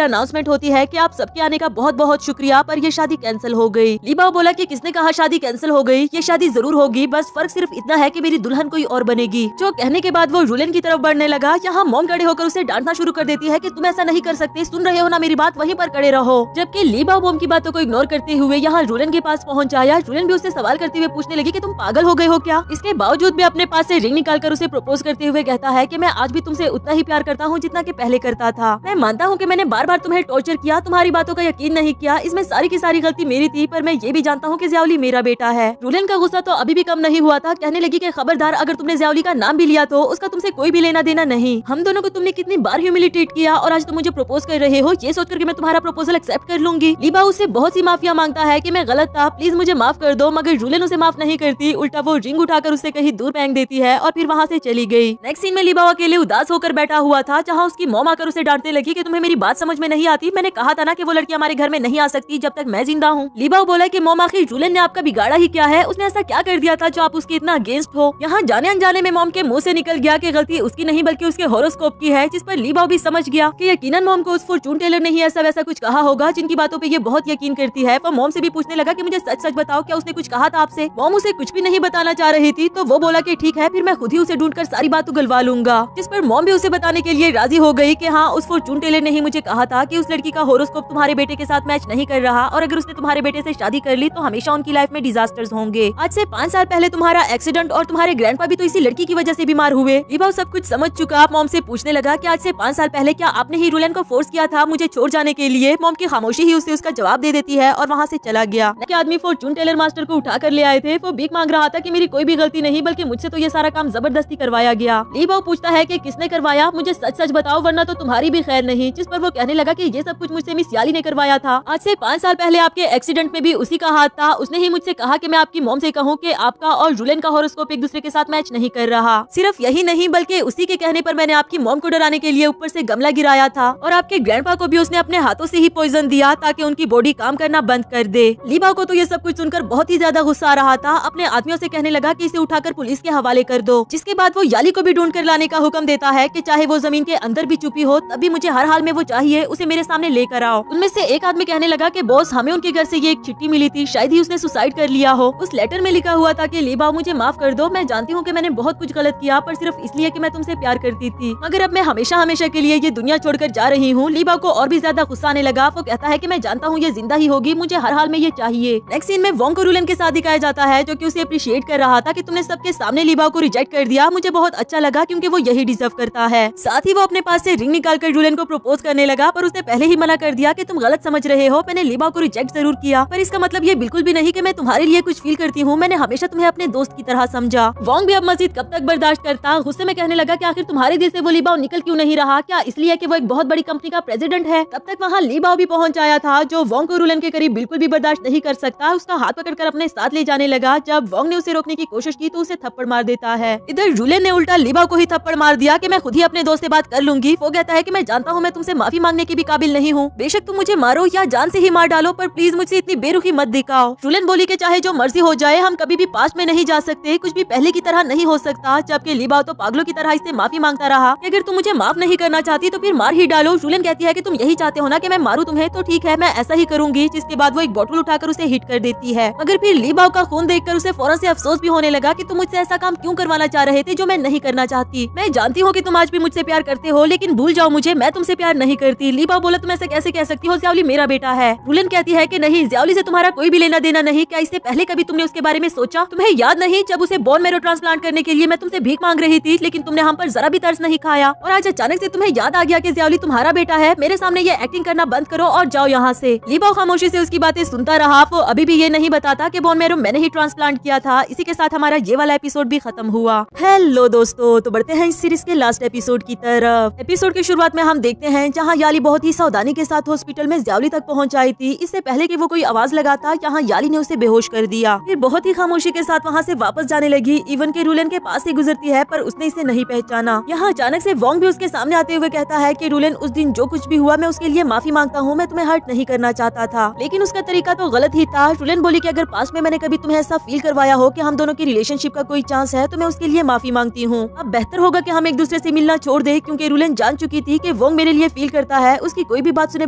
अनाउंसमेंट होती है कि आप सबके आने का बहुत बहुत शुक्रिया, पर ये शादी कैंसिल हो गई। लीबाओ बोला कि किसने कहा शादी कैंसिल हो गई, ये शादी जरूर होगी, बस फर्क सिर्फ इतना है कि मेरी दुल्हन कोई और बनेगी। जो कहने के बाद वो रूलन की तरफ बढ़ने लगा। यहाँ मॉम खड़े होकर उसे डांटना शुरू कर देती है कि तुम ऐसा नहीं कर सकते, सुन रहे हो ना मेरी बात, वहीं पर खड़े रहो। जबकि लीबाओ मॉम की बातों को इग्नोर करते हुए यहाँ रूलन के पास पहुँच आया। रूलन भी उससे सवाल करते हुए पूछने लगी कि तुम पागल हो गए हो क्या। इसके बावजूद भी अपने पास से रिंग निकालकर उसे प्रपोज करते हुए कहता है कि मैं आज भी तुमसे उतना ही प्यार करता हूँ जितना कि पहले करता था। मैं मानता हूँ कि मैंने बार बार तुम्हें टॉर्चर किया, तुम्हारी बातों का यकीन नहीं किया, इसमें सारी की सारी गलती मेरी थी, पर मैं ये भी जानता हूँ कि ज़ियाओली मेरा बेटा है। रूलन का गुस्सा तो अभी भी कम नहीं हुआ था। कहने लगी कि खबरदार, अगर तुमने ज़ियाओली का नाम भी लिया तो उसका तुमसे कोई भी लेना देना नहीं। हम दोनों को तुमने कितनी बार ह्यूमिलिएट किया और आज तुम मुझे प्रपोज कर रहे हो, ये सोचकर कि मैं तुम्हारा प्रपोजल एक्सेप्ट कर लूंगी। लीबाओ उससे बहुत सी माफिया मांगता है कि मैं गलत था, प्लीज मुझे माफ कर दो, मगर रूलन उसे माफ नहीं करती। उल्टा वो रिंग उठाकर उससे कहीं दूर फेंक देती है और फिर वहाँ से चली गई। नेक्स्ट सीन में लीबाओ अकेले उदास होकर बैठा हुआ था, जहाँ उसकी मॉम आकर उसे डांटने लगी कि तुम्हें मेरी बात समझ में नहीं आती, मैंने कहा था ना कि वो लड़की हमारे घर में नहीं आ सकती जब तक मैं जिंदा हूँ। लीबाओ बोला कि मॉम आखिर रूलन ने आपका बिगाड़ा ही क्या है, उसने ऐसा क्या कर दिया था जो आप उसके इतना अगेंस्ट हो। यहाँ जाने अनजाने में मॉम के मुंह से निकल गया कि गलती उसकी नहीं बल्कि उसके हॉरोस्कोप की है, जिस पर लीबाओ भी समझ गया कि यकीनन मॉम को उस फॉर्चून टेलर ने ही ऐसा वैसा कुछ कहा होगा जिनकी बातों पे ये बहुत यकीन करती है। वो मॉम से भी पूछने लगा कि मुझे सच सच बताओ, क्या उसने कुछ कहा था आपसे। मॉम उसे कुछ भी नहीं बताना चाह रही थी, तो वो बोला कि ठीक है, फिर मैं खुद ही उसे ढूंढकर सारी बात उगलवा लूंगा। जिस पर मॉम भी उसे बताने के लिए राजी हो गई कि हाँ, उस फॉर्चून टेलर ने ही मुझे कहा था कि उस लड़की का हॉरोस्कोप तुम्हारे बेटे के साथ मैच नहीं कर रहा, और अगर उसने तुम्हारे बेटे से शादी कर ली तो हमेशा उनकी लाइफ में डिजास्टर्स होंगे। आज से 5 साल पहले तुम्हारा एक्सीडेंट और तुम्हारे ग्रैंडपा भी तो इसी लड़की की वजह से बीमार हुए। लीबाओ सब कुछ समझ चुका मॉम से पूछने लगा कि आज से 5 साल पहले क्या आपने ही रूलन को फोर्स किया था मुझे छोड़ जाने के लिए। मॉम की खामोशी ही उसे उसका जवाब दे देती है और वहाँ से चला गया। आदमी फॉर्चून टेलर मास्टर को उठा कर ले आए थे। वो भीख मांग रहा था कि मेरी कोई भी गलती नहीं, बल्कि मुझसे तो ये सारा काम जबरदस्ती करवाया गया। लीबाओ पूछता है कि किसने करवाया, मुझे सच सच बताओ वरना तो तुम्हारी भी खैर नहीं। जिस पर वो कहने लगा कि ये सब कुछ मुझसे मिस याली ने करवाया था। आज से 5 साल पहले आपके एक्सीडेंट में भी उसी का हाथ था। उसने ही मुझसे कहा कि मैं आपकी मॉम से कहूँ कि आपका और रूलन का हॉरोस्कोप एक दूसरे के साथ मैच नहीं कर रहा। सिर्फ यही नहीं बल्कि उसी के कहने पर मैंने आपकी मॉम को डराने के लिए ऊपर से गमला गिराया था, और आपके ग्रैंडपा को भी उसने अपने हाथों से ही पॉइजन दिया ताकि उनकी बॉडी काम करना बंद कर दे। लीबाओ को तो ये सब कुछ सुनकर बहुत ही ज्यादा गुस्सा आ रहा था। अपने आदमियों से कहने लगा कि इसे उठाकर पुलिस के हवाले कर दो। जिसके बाद वो याली को भी ढूंढ कर लाने का हुक्म देता है कि चाहे वो जमीन के अंदर भी छुपी हो तभी मुझे हर हाल में वो चाहिए, उसे मेरे सामने लेकर आओ। उनमें से एक आदमी कहने लगा कि बॉस, हमें उनके घर से ये एक चिट्ठी मिली थी, शायद ही उसने सुसाइड कर लिया हो। उस लेटर में लिखा हुआ था कि लीबाओ मुझे माफ कर दो, मैं जानती हूँ कि मैंने बहुत कुछ गलत किया, पर सिर्फ इसलिए कि मैं तुमसे प्यार करती थी, मगर अब मैं हमेशा हमेशा के लिए ये दुनिया छोड़कर जा रही हूँ। लीबाओ को और भी ज्यादा गुस्सा आने लगा। वो कहता है कि मैं जानता हूँ ये जिंदा ही होगी, मुझे हर हाल में ये चाहिए। नेक्स्ट सीन में वोंग को रूलन के साथ दिखाया जाता है, जो कि उसे अप्रिशिएट कर रहा था कि तुमने सबके सामने लीबाओ को रिजेक्ट कर दिया, मुझे बहुत अच्छा लगा क्योंकि वो यही डिजर्व करता है। साथ ही वो अपने पास से रिंग निकालकर रूलन को प्रपोज करने लगा, पर उसने पहले ही मना कर दिया कि तुम गलत समझ रहे हो, मैंने लीबाओ को रिजेक्ट जरूर किया, पर इसका मतलब ये बिल्कुल भी नहीं कि मैं तुम्हारे लिए कुछ फील करती हूँ। मैंने हमेशा तुम्हें अपने दोस्त की तरह समझा। वोंग भी अब मजीद कब तक बर्दाश्त करता, गुस्से में कहने लगा कि आखिर तुम्हारे दिल से वो लीबाओ निकल क्यों नहीं रहा, क्या इसलिए कि वो एक बहुत बड़ी कंपनी का प्रेसिडेंट है। तब तक वहाँ लीबाओ भी पहुँच आया था, जो वोंग को रूलन के करीब बिल्कुल भी बर्दाश्त नहीं कर सकता। उसका हाथ पकड़कर अपने साथ ले जाने लगा। जब वोंग ने उसे रोकने की कोशिश की तो उसे थप्पड़ मार देता है। इधर रूलन ने उल्टा लीबाओ को ही थप्पड़ मार दिया कि मैं खुद ही अपने दोस्त से बात कर लूंगी। वो कहता है कि मैं जानता हूँ मैं तुमसे माफी मांगने की भी काबिल नहीं हूँ, बेशक तुम मुझे मारो या जान से ही मार डालो, पर प्लीज मुझसे इतनी बेरुखी मत दिखाओ। रूलन बोली कि चाहे जो मर्जी हो जाए, हम कभी भी पास्ट में नहीं जा सकते, कुछ भी पहले की तरह नहीं हो सकता। जबकि लीबाओ तो पागलों की तरह इससे माफी मांगता रहा कि अगर तुम मुझे माफ नहीं करना चाहती तो फिर मार ही डालो। रूलन कहती है कि तुम यही चाहते हो ना कि मैं मारूं तुम्हें, तो ठीक है मैं ऐसा ही करूंगी। जिसके बाद वो एक बोतल उठाकर उसे हिट कर देती है, मगर फिर लीबाओ का खून देखकर उसे फौरन से अफसोस भी होने लगा कि तुम मुझसे ऐसा काम क्यों करवाना चाह रहे थे जो मैं नहीं करना चाहती। मैं जानती हूँ कि तुम आज भी मुझसे प्यार करते हो, लेकिन भूल जाओ मुझे, मैं तुमसे प्यार नहीं करती। लीबाओ बोला तुम ऐसे कैसे कह सकती हो, ज़ियाओली मेरा बेटा है। रूलन कहती है कि नहीं, ज़ियाओली से तुम्हारा कोई भी लेना देना नहीं। क्या इससे पहले कभी तुमने उसके बारे में सोचा? तुम्हें याद नहीं जब उसे बोन मैरो ट्रांसप्लांट करने के लिए मैं तुमसे भीख मांग रही थी, लेकिन तुमने हम पर जरा भी तरस नहीं खाया, और आज अचानक से तुम्हें याद आ गया कि ज़ियाओली तुम्हारा बेटा है। मेरे सामने ये एक्टिंग करना बंद करो और जाओ यहाँ से। लीबाओ खामोशी से उसकी बातें सुनता रहा। वो अभी भी ये नहीं बताता कि बोन मैरो मैंने ही ट्रांसप्लांट किया था। इसी के साथ हमारा ये वाला एपिसोड भी खत्म हुआ। हेलो दोस्तों, तो बढ़ते हैं इस सीरीज के लास्ट एपिसोड की तरफ। एपिसोड की शुरुआत में हम देखते हैं जहाँ याली बहुत ही सावधानी के साथ हॉस्पिटल में ज़ियाओली तक पहुँच आई थी। इससे पहले कि वो कोई आवाज लगाता, यहाँ याली ने उसे बेहोश कर दिया। फिर बहुत ही खामोशी के साथ वहाँ से वापस जाने लगी। इवन के रूलन के पास से गुजरती है, पर उसने इसे नहीं पहचाना। यहाँ अचानक से वोंग भी उसके सामने आते हुए कहता है कि रूलन उस दिन जो कुछ भी हुआ मैं उसके लिए माफी मांगता हूँ, मैं तुम्हें हर्ट नहीं करना चाहता था। लेकिन उसका तरीका तो गलत ही था। जुलियन बोली कि अगर पास्ट में मैंने कभी तुम्हें ऐसा फील करवाया हो कि हम दोनों की रिलेशनशिप का कोई चांस है तो मैं उसके लिए माफी मांगती हूँ। अब बेहतर होगा कि हम एक दूसरे से मिलना छोड़ दे, क्योंकि जुलियन जान चुकी थी कि वोंग मेरे लिए फील करता है। उसकी कोई भी बात सुने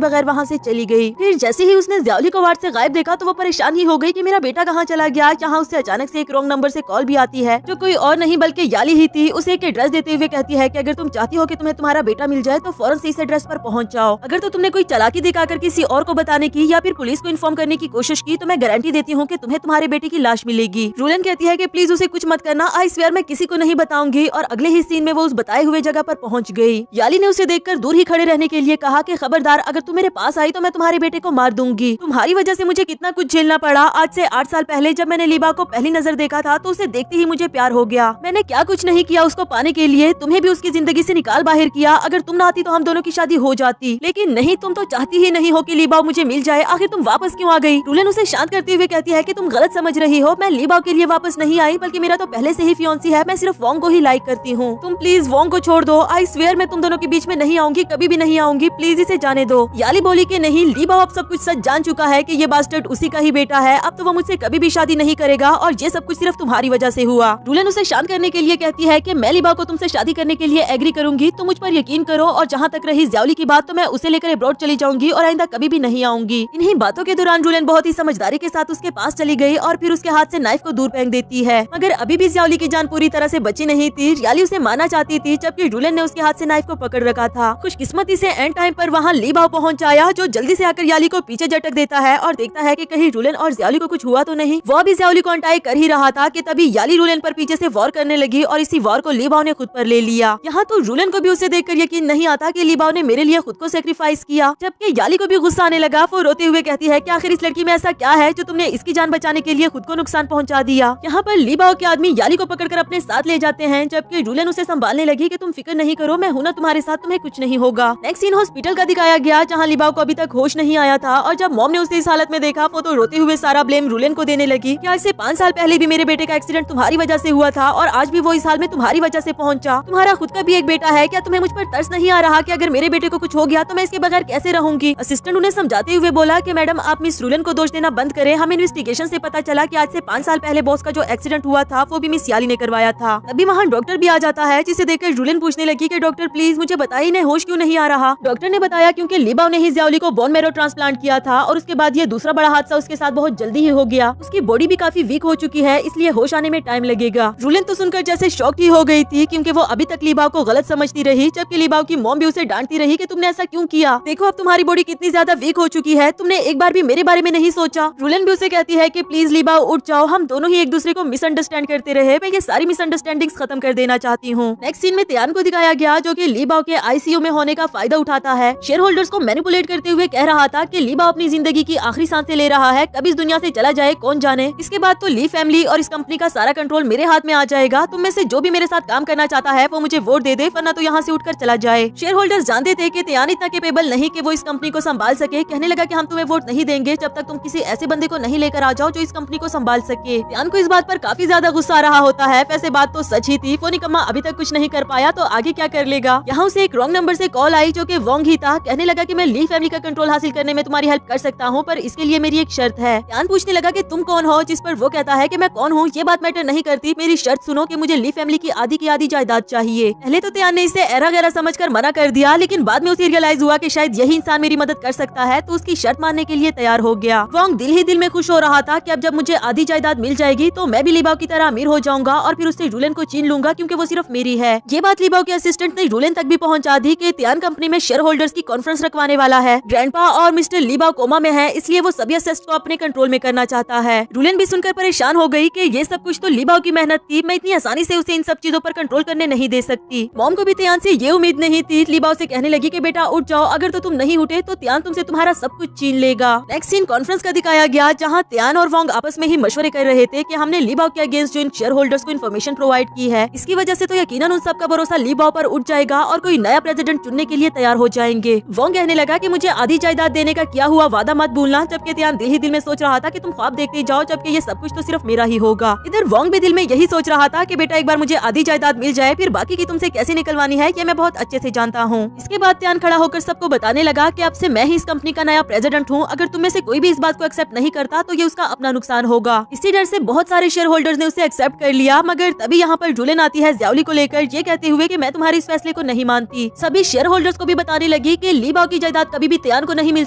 बगैर वहाँ से चली गई। फिर जैसे ही उसने ज़ियाओली को वार्ड से गायब देखा तो वो परेशान ही हो गई कि मेरा बेटा कहाँ चला गया। यहाँ उससे अचानक से एक रॉन्ग नंबर से कॉल भी आती है, जो कोई और नहीं बल्कि याली ही थी। उसे एक एड्रेस देते हुए कहती है कि अगर तुम चाहती हो कि तुम्हें तुम्हारा बेटा मिल जाए तो फौरन से इस एड्रेस पर पहुंच जाओ। अगर तो तुमने कोई चालाकी दिखाकर किसी और को बताने की या फिर पुलिस को इन्फॉर्म करने की कोशिश की तो मैं गारंटी देती हूँ कि तुम्हें तुम्हारे बेटे की लाश मिलेगी। जुलियन कहती है कि प्लीज उसे कुछ मत करना, आई स्वेयर मैं किसी को नहीं बताऊंगी। और अगले ही सीन में वो उस बताए हुए जगह पर पहुंच गई। याली ने उसे देखकर दूर ही खड़े रहने के लिए कहा कि खबरदार, अगर तुम मेरे पास आई तो मैं तुम्हारे बेटे को मार दूंगी। तुम्हारी वजह से मुझे कितना कुछ झेलना पड़ा। आज से 8 साल पहले जब मैंने लीबा को पहली नजर देखा था तो उसे देखते ही मुझे प्यार हो गया। मैंने क्या कुछ नहीं किया उसको पाने के लिए, तुम्हें भी उसकी जिंदगी से निकाल बाहर किया। अगर तुम ना आती तो हम दोनों की शादी हो जाती, लेकिन नहीं, तुम तो चाहती ही नहीं हो कि लीबा मुझे मिल जाए। आखिर तुम वापस क्यों आ गई? जुलियन उसे शांत करते हुए कहती है कि तुम गलत समझ रही हो। मैं लीबा के लिए वापस नहीं आई, बल्कि मेरा तो पहले से ही फियांसी है। मैं सिर्फ वोंग को ही लाइक करती हूँ। तुम प्लीज वोंग को छोड़ दो। आई स्वेयर मैं तुम दोनों के बीच में नहीं आऊंगी, कभी भी नहीं आऊंगी। प्लीज इसे जाने दो। याली बोली कि नहीं, लीबा अब सब कुछ सच जान चुका है कि ये बास्टर्ड उसी का ही बेटा है। अब तो वो मुझसे कभी भी शादी नहीं करेगा और ये सब कुछ सिर्फ तुम्हारी वजह से हुआ। जुलियन उसे शांत करने के लिए कहती है कि मैं लीबा को तुमसे शादी करने के लिए एग्री करूंगी, तो मुझ पर यकीन करो। और जहाँ तक रही ज़ियाओली की बात, तो मैं उसे लेकर अब्रॉड चली जाऊंगी और आइंदा कभी भी नहीं आऊंगी। इन्हीं बातों के दौरान जुलियन बहुत ही समझदारी के साथ उसके पास चली गई और फिर उसके हाथ से नाइफ को दूर फेंक देती है। मगर अभी भी ज़ियाओली की जान पूरी तरह से बची नहीं थी। याली उसे मारना चाहती थी, जबकि जुलियन ने उसके हाथ से नाइफ को पकड़ रखा था। खुशकिस्मती से एंड टाइम पर वहाँ लीबा पहुंच आया, जो जल्दी से आकर याली को पीछे झटक देता है और देखता है कि कहीं जुलियन और ज़ियाओली को कुछ हुआ तो नहीं। वो भी ज़ियाओली को अनटाई कर ही रहा था कि तभी याली जुलियन पर पीछे से वॉर करने लगी और इसी वॉर को लीबा ने खुद पर ले लिया। यहाँ तो जुलियन को भी उसे देखकर यकीन नहीं आता कि लीबा ने मेरे लिए खुद को सेक्रीफाइस किया। जबकि याली को भी गुस्सा आने लगा। वो रोते हुए कहती है कि आखिर इस लड़की में ऐसा क्या है जो तुमने इसकी जान बचाने के लिए खुद को नुकसान पहुंचा दिया। यहाँ पर लीबा के आदमी याली को पकड़कर अपने साथ ले जाते हैं, जबकि जुलियन उसे संभालने लगी कि तुम फिक्र नहीं करो, मैं हूं ना तुम्हारे साथ, तुम्हें कुछ नहीं होगा। नेक्स्ट सीन हॉस्पिटल का दिखाया गया, जहाँ लीबा को अभी तक होश नहीं आया था। और जब मॉम ने उसे इस हालत में देखा वो तो रोते हुए सारा ब्लेम जुलियन को देने लगी कि आज से 5 साल पहले भी मेरे बेटे का एक्सीडेंट तुम्हारी वजह से हुआ था और आज भी वो इस हाल में तुम्हारी वजह से पहुंचा। तुम्हारा खुद का भी एक बेटा है, क्या तुम्हें मुझ पर तरस नहीं आ रहा कि अगर मेरे बेटे को कुछ हो गया तो मैं इसके बगैर कैसे रहूंगी? असिस्टेंट उन्हें समझाते हुए बोला कि मैडम आप मिस जुलियन को दोष देना बंद करें। हमें इन्वेस्टिगेशन से पता चला कि आज से 5 साल पहले बॉस का जो एक्सीडेंट हुआ था वो भी मिस याली ने करवाया था। तभी वहाँ डॉक्टर भी आ जाता है, जिसे देखकर जुलियन पूछने लगी कि डॉक्टर प्लीज मुझे बताइए इन्हें होश क्यों नहीं आ रहा? डॉक्टर ने बताया क्योंकि लीबा ने ही ज़ियाओली को बोन मैरो ट्रांसप्लांट किया था और उसके बाद ये दूसरा बड़ा हादसा उसके साथ बहुत जल्दी ही हो गया। उसकी बॉडी भी काफी वीक हो चुकी है, इसलिए होश आने में टाइम लगेगा। जुलियन तो सुनकर जैसे शॉक ही हो गई थी, क्योंकि वो अभी तक लीबा को गलत समझती रही, जबकि लीबा की मॉम भी उसे डांटती रही कि तुमने ऐसा क्यों किया? देखो अब तुम्हारी बॉडी कितनी ज्यादा वीक हो चुकी है, तुमने एक बार भी मेरे बारे में नहीं सोचा। जुलियन भी उसे कहती है कि प्लीज लीबा उठ जाओ, हम दोनों ही एक दूसरे को मिसअंडरस्टैंड करते रहे। मैं ये सारी मिसअंडरस्टैंडिंग्स खत्म कर देना चाहती हूँ। नेक्स्ट सीन में त्यान को दिखाया गया, जो कि लीबा के आईसीयू में होने का फायदा उठाता है। शेयर होल्डर्स को मैनिपुलेट करते हुए कह रहा था कि लीबा अपनी जिंदगी की आखिरी सांसें ले रहा है, कब इस दुनिया से चला जाए कौन जाने। इसके बाद तो ली फैमिली और इस कंपनी का सारा कंट्रोल मेरे हाथ में आ जाएगा। तुम में से जो भी मेरे साथ काम करना चाहता है वो मुझे वोट दे दे, वरना तो यहाँ से उठकर चला जाए। शेयर होल्डर्स जानते थे कि त्यान इतना कैपेबल नहीं कि वो इस कंपनी को संभाल सके। कहने लगा कि हम तुम्हें वोट नहीं देंगे जब तक तुम किसी ऐसे बंदे को नहीं लेकर आ जाओ जो इस कंपनी को संभाल सके। त्यान को इस बात पर काफी ज्यादा गुस्सा आ रहा होता है। वैसे बात तो सच ही थी, वो निकम्मा अभी तक कुछ नहीं कर पाया तो आगे क्या कर लेगा। यहाँ उसे एक रॉन्ग नंबर से कॉल आई, जो कि वोंग ही था। कहने लगा कि मैं ली फैमिली का कंट्रोल हासिल करने में तुम्हारी हेल्प कर सकता हूँ, पर इसके लिए मेरी एक शर्त है। त्यान पूछने लगा कि तुम कौन हो, जिस पर वो कहता है कि मैं कौन हूँ ये बात मैटर नहीं करती, मेरी शर्त सुनो कि मुझे ली फैमिली की आधी जायदाद चाहिए। पहले तो त्यान ने इसे एरा गैरा समझकर मना कर दिया, लेकिन बाद में उसे रियलाइज हुआ कि शायद यही इंसान मेरी मदद कर सकता है, तो उसकी शर्त मानने के लिए तैयार हो गया। वोंग दिल ही दिल में खुश हो रहा था कि अब जब मुझे आधी जायदाद मिल जाएगी तो मैं भी लीबा की तरह अमीर हो जाऊंगा और फिर उससे जुलियन को छीन लूंगा, क्योंकि वो सिर्फ मेरी है। ये बात लीबा के असिस्टेंट ने जुलियन तक भी पहुंचा दी कि त्यान कंपनी में शेयर होल्डर्स की कॉन्फ्रेंस रखवाने वाला है। ग्रैंडपा और मिस्टर लीबा कोमा में है, इसलिए वो सभी असेट्स को अपने कंट्रोल में करना चाहता है। जुलियन भी सुनकर परेशान हो गई कि ये सब कुछ तो लीबा की मेहनत थी, मैं इतनी आसानी से उसे इन सब चीजों पर कंट्रोल करने नहीं दे सकती। मॉम को भी त्यान से ये उम्मीद नहीं थी। लीबा उसे कहने लगी कि बेटा उठ जाओ, अगर तो तुम नहीं उठे तो त्यान तुमसे तुम्हारा सब कुछ छीन लेगा। नेक्स्ट सीन कॉन्फ्रेंस का दिखाया गया, जहाँ त्यान और वोंग आपस में ही मशवरे कर रहे थे कि हमने लीबा के अगेंस्ट जो इन शेयर होल्डर्स को इन्फॉर्मेशन प्रोवाइड की है, इसकी वजह से तो यकीनन उन सबका भरोसा लीबा पर उठ जाएगा और कोई नया प्रेसिडेंट चुनने के लिए तैयार हो जाएंगे। वोंग कहने लगा कि मुझे आधी जायदाद देने का किया हुआ वादा मत भूलना, जबकि त्यान दिल ही दिल में सोच रहा था कि तुम ख्वाब देखते जाओ, जबकि ये सब कुछ तो सिर्फ मेरा ही होगा। इधर वोंग भी दिल में यही सोच रहा था कि बेटा एक बार मुझे आधी जायदाद मिल जाए, फिर बाकी की तुमसे कैसे निकलवानी है ये मैं बहुत अच्छे से जानता हूँ। इसके बाद त्यान खड़ा खड़ा होकर सबको बताने लगा कि अब से मैं ही इस कंपनी का नया प्रेसिडेंट हूँ। अगर तुम में से कोई भी इस बात को एक्सेप्ट नहीं करता तो ये उसका अपना नुकसान होगा। इसी डर से बहुत सारे शेयर होल्डर्स ने उसे एक्सेप्ट कर लिया, मगर तभी यहाँ पर जुलिन आती है ज़ियाओली को लेकर, ये कहते हुए कि मैं तुम्हारे इस फैसले को नहीं मानती। सभी शेयर होल्डर्स को भी बताने लगी कि ली बाओ की जायदाद कभी भी तियान को नहीं मिल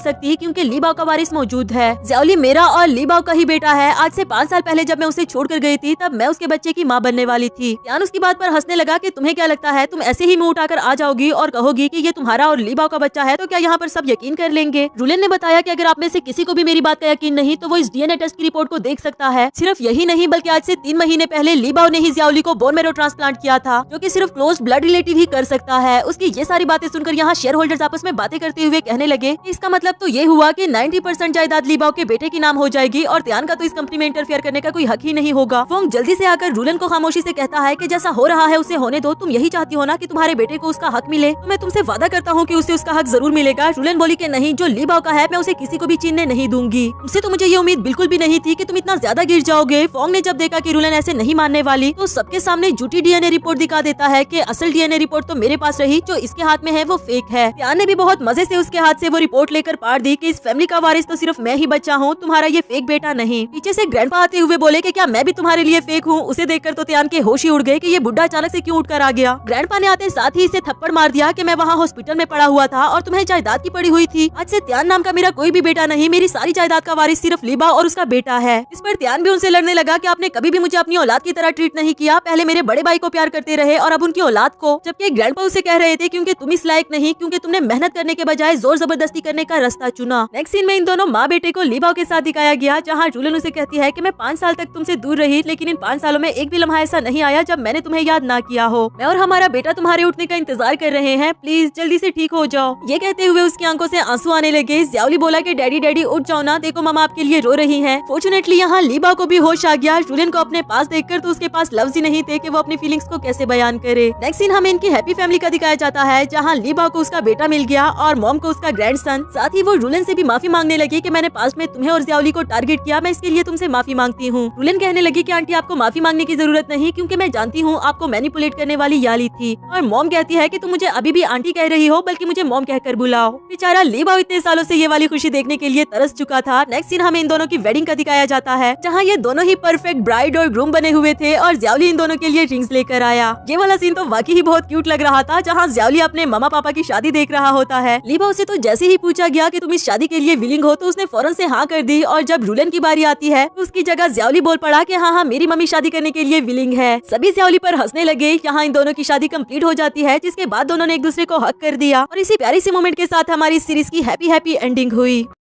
सकती क्योंकि ली बाओ का वारिस मौजूद है। ज़ियाओली मेरा और ली बाओ का ही बेटा है। आज से 5 साल पहले जब मैं उसे छोड़कर गई थी तब मैं उसके बच्चे की माँ बनने वाली थी। तियान उसकी बात पर हंसने लगा कि तुम्हें क्या लगता है तुम ऐसे ही मुंह उठाकर आ जाओगी और कहोगी कि ये तुम्हारा और ली बाओ का बच्चा है तो क्या यहाँ पर सब यकीन कर लेंगे। जुलिन ने बताया कि अगर आप में से किसी को भी मेरी बात का यकीन नहीं तो वो इस डीएनए टेस्ट की रिपोर्ट को देख सकता है। सिर्फ यही नहीं बल्कि आज से 3 महीने पहले ली बाओ ने ही ज़ियाओली को बोन मैरो ट्रांसप्लांट किया था, जो कि सिर्फ क्लोज ब्लड रिलेटिव ही कर सकता है। उसकी ये सारी बातें सुनकर यहाँ शेयर होल्डर्स आपस में बातें करते हुए कहने लगे कि इसका मतलब तो ये हुआ कि 90% जायदाद ली बाओ के बेटे के नाम हो जाएगी और तियान का तो इस कंपनी में इंटरफेयर करने का कोई हक ही नहीं होगा। फोंग जल्दी से आकर जुलिन को खामोशी से कहता है कि जैसा हो रहा है उसे होने दो, तुम यही चाहती हो ना कि तुम्हारे बेटे को उसका हक मिले, तो मैं तुमसे वादा करता हूँ कि उसे उसका हक जरूर मिलेगा। जुलिन बोली कि नहीं, जो ली बाओ का है मैं उसे किसी को भी छीनने नहीं दूंगी। तुमसे तो मुझे ये उम्मीद बिल्कुल भी नहीं थी कि तुम इतना ज्यादा गिर जाओगे। फोंग ने जब देखा कि जुलिन ऐसे नहीं मानने वाली तो सबके सामने झूठी डीएनए रिपोर्ट दिखा देता है कि असल डीएनए रिपोर्ट तो मेरे पास रही, जो इसके हाथ में है वो फेक है। तियान ने भी बहुत मजे से उसके हाथ से वो रिपोर्ट लेकर पाड़ दी कि इस फैमिली का वारिस तो सिर्फ मैं ही बच्चा हूँ, तुम्हारा ये फेक बेटा नहीं। पीछे से ग्रैंडपा आते हुए बोले कि क्या मैं भी तुम्हारे लिए फेक हूँ। उसे देखकर तो तियान के होश ही उड़ गए कि ये बुढ़ा अचानक से क्यों उठकर आ गया। ग्रैंडपा ने आते साथ ही इसे थप्पड़ मार दिया कि मैं वहाँ हॉस्पिटल में पड़ा हुआ था और तुम्हें जायदाद की पड़ी हुई थी। आज से तियान नाम का मेरा कोई भी बेटा नहीं, मेरी सारी जायदाद का वारिस सिर्फ ली बाओ और उसका बेटा है। इस पर तियान भी उनसे लड़ने लगा कि आपने कभी भी मुझे अपनी औलाद की तरह ट्रीट नहीं किया, पहले मेरे बड़े भाई को प्यार करते रहे और अब उनकी औलाद को। जबकि ग्रैंडपा उसे कह रहे थे क्योंकि तुम इस लायक नहीं, क्योंकि तुमने मेहनत करने के बजाय जोर जबरदस्ती करने का रास्ता चुना। नेक्स्ट सीन में इन दोनों माँ बेटे को ली बाओ के साथ दिखाया गया, जहाँ जुलिन उसे कहती है कि मैं 5 साल तक तुमसे दूर रही, लेकिन इन 5 सालों में एक भी लम्हा ऐसा नहीं आया जब मैंने तुम्हें याद ना किया हो। मैं और हमारा बेटा तुम्हारे उठने का इंतजार कर रहे हैं, प्लीज जल्दी से ठीक हो जाओ। ये कहते हुए उसकी आंखों से आंसू आने लगे। ज़ियाओली बोला कि डैडी डैडी उठ जाओ ना, देखो मामा आपके लिए रो रही हैं। फॉर्चुनेटली यहाँ ली बाओ को भी होश आ गया। जुलिन को अपने पास देखकर तो उसके पास लफ्ज ही नहीं थे कि वो अपनी फीलिंग्स को कैसे बयान करे। नेक्स्ट सीन हमें इनकी हैप्पी फैमिली का दिखाया जाता है, जहाँ ली बाओ को उसका बेटा मिल गया और मॉम को उसका ग्रैंडसन। साथ ही वो जुलिन से भी माफी मांगने लगी कि मैंने पास्ट में तुम्हें और ज़ियाओली को टारगेट किया, मैं इसके लिए तुमसे माफी मांगती हूँ। जुलिन कहने लगी कि आंटी आपको माफी मांगने की जरूरत नहीं, क्योंकि मैं जानती हूँ आपको मैनिपुलेट करने वाली याली थी। और मॉम कहती है कि तुम मुझे अभी भी आंटी कह रही हो, बल्कि मुझे मॉम कहकर बुलाओ। बेचारा ली बाओ इतने सालों से ये वाली खुशी देखने के लिए तरस चुका था। नेक्स्ट सीन हमें इन दोनों की वेडिंग का दिखाया जाता है, जहाँ ये दोनों ही परफेक्ट ब्राइड और ग्रूम बने हुए थे और ज़ियाओली इन दोनों के लिए रिंग्स लेकर आया। ये वाला सीन तो वाकई ही बहुत क्यूट लग रहा था, जहाँ ज़ियाओली अपने मामा पापा की शादी देख रहा होता है। ली बाओ से तो जैसे ही पूछा गया कि तुम इस शादी के लिए विलिंग हो तो उसने फौरन से हाँ कर दी, और जब जुलिन की बारी आती है तो उसकी जगह ज़ियाओली बोल पड़ा कि हाँ मेरी मम्मी शादी करने के लिए विलिंग है। सभी ज़ियाओली पर हंसने लगे। यहाँ इन दोनों की शादी कंप्लीट हो जाती है, जिसके बाद दोनों ने एक दूसरे को हक कर दिया और इसी प्यारी सी मोमेंट के साथ हमारी सीरीज की हैप्पी एंडिंग हुई।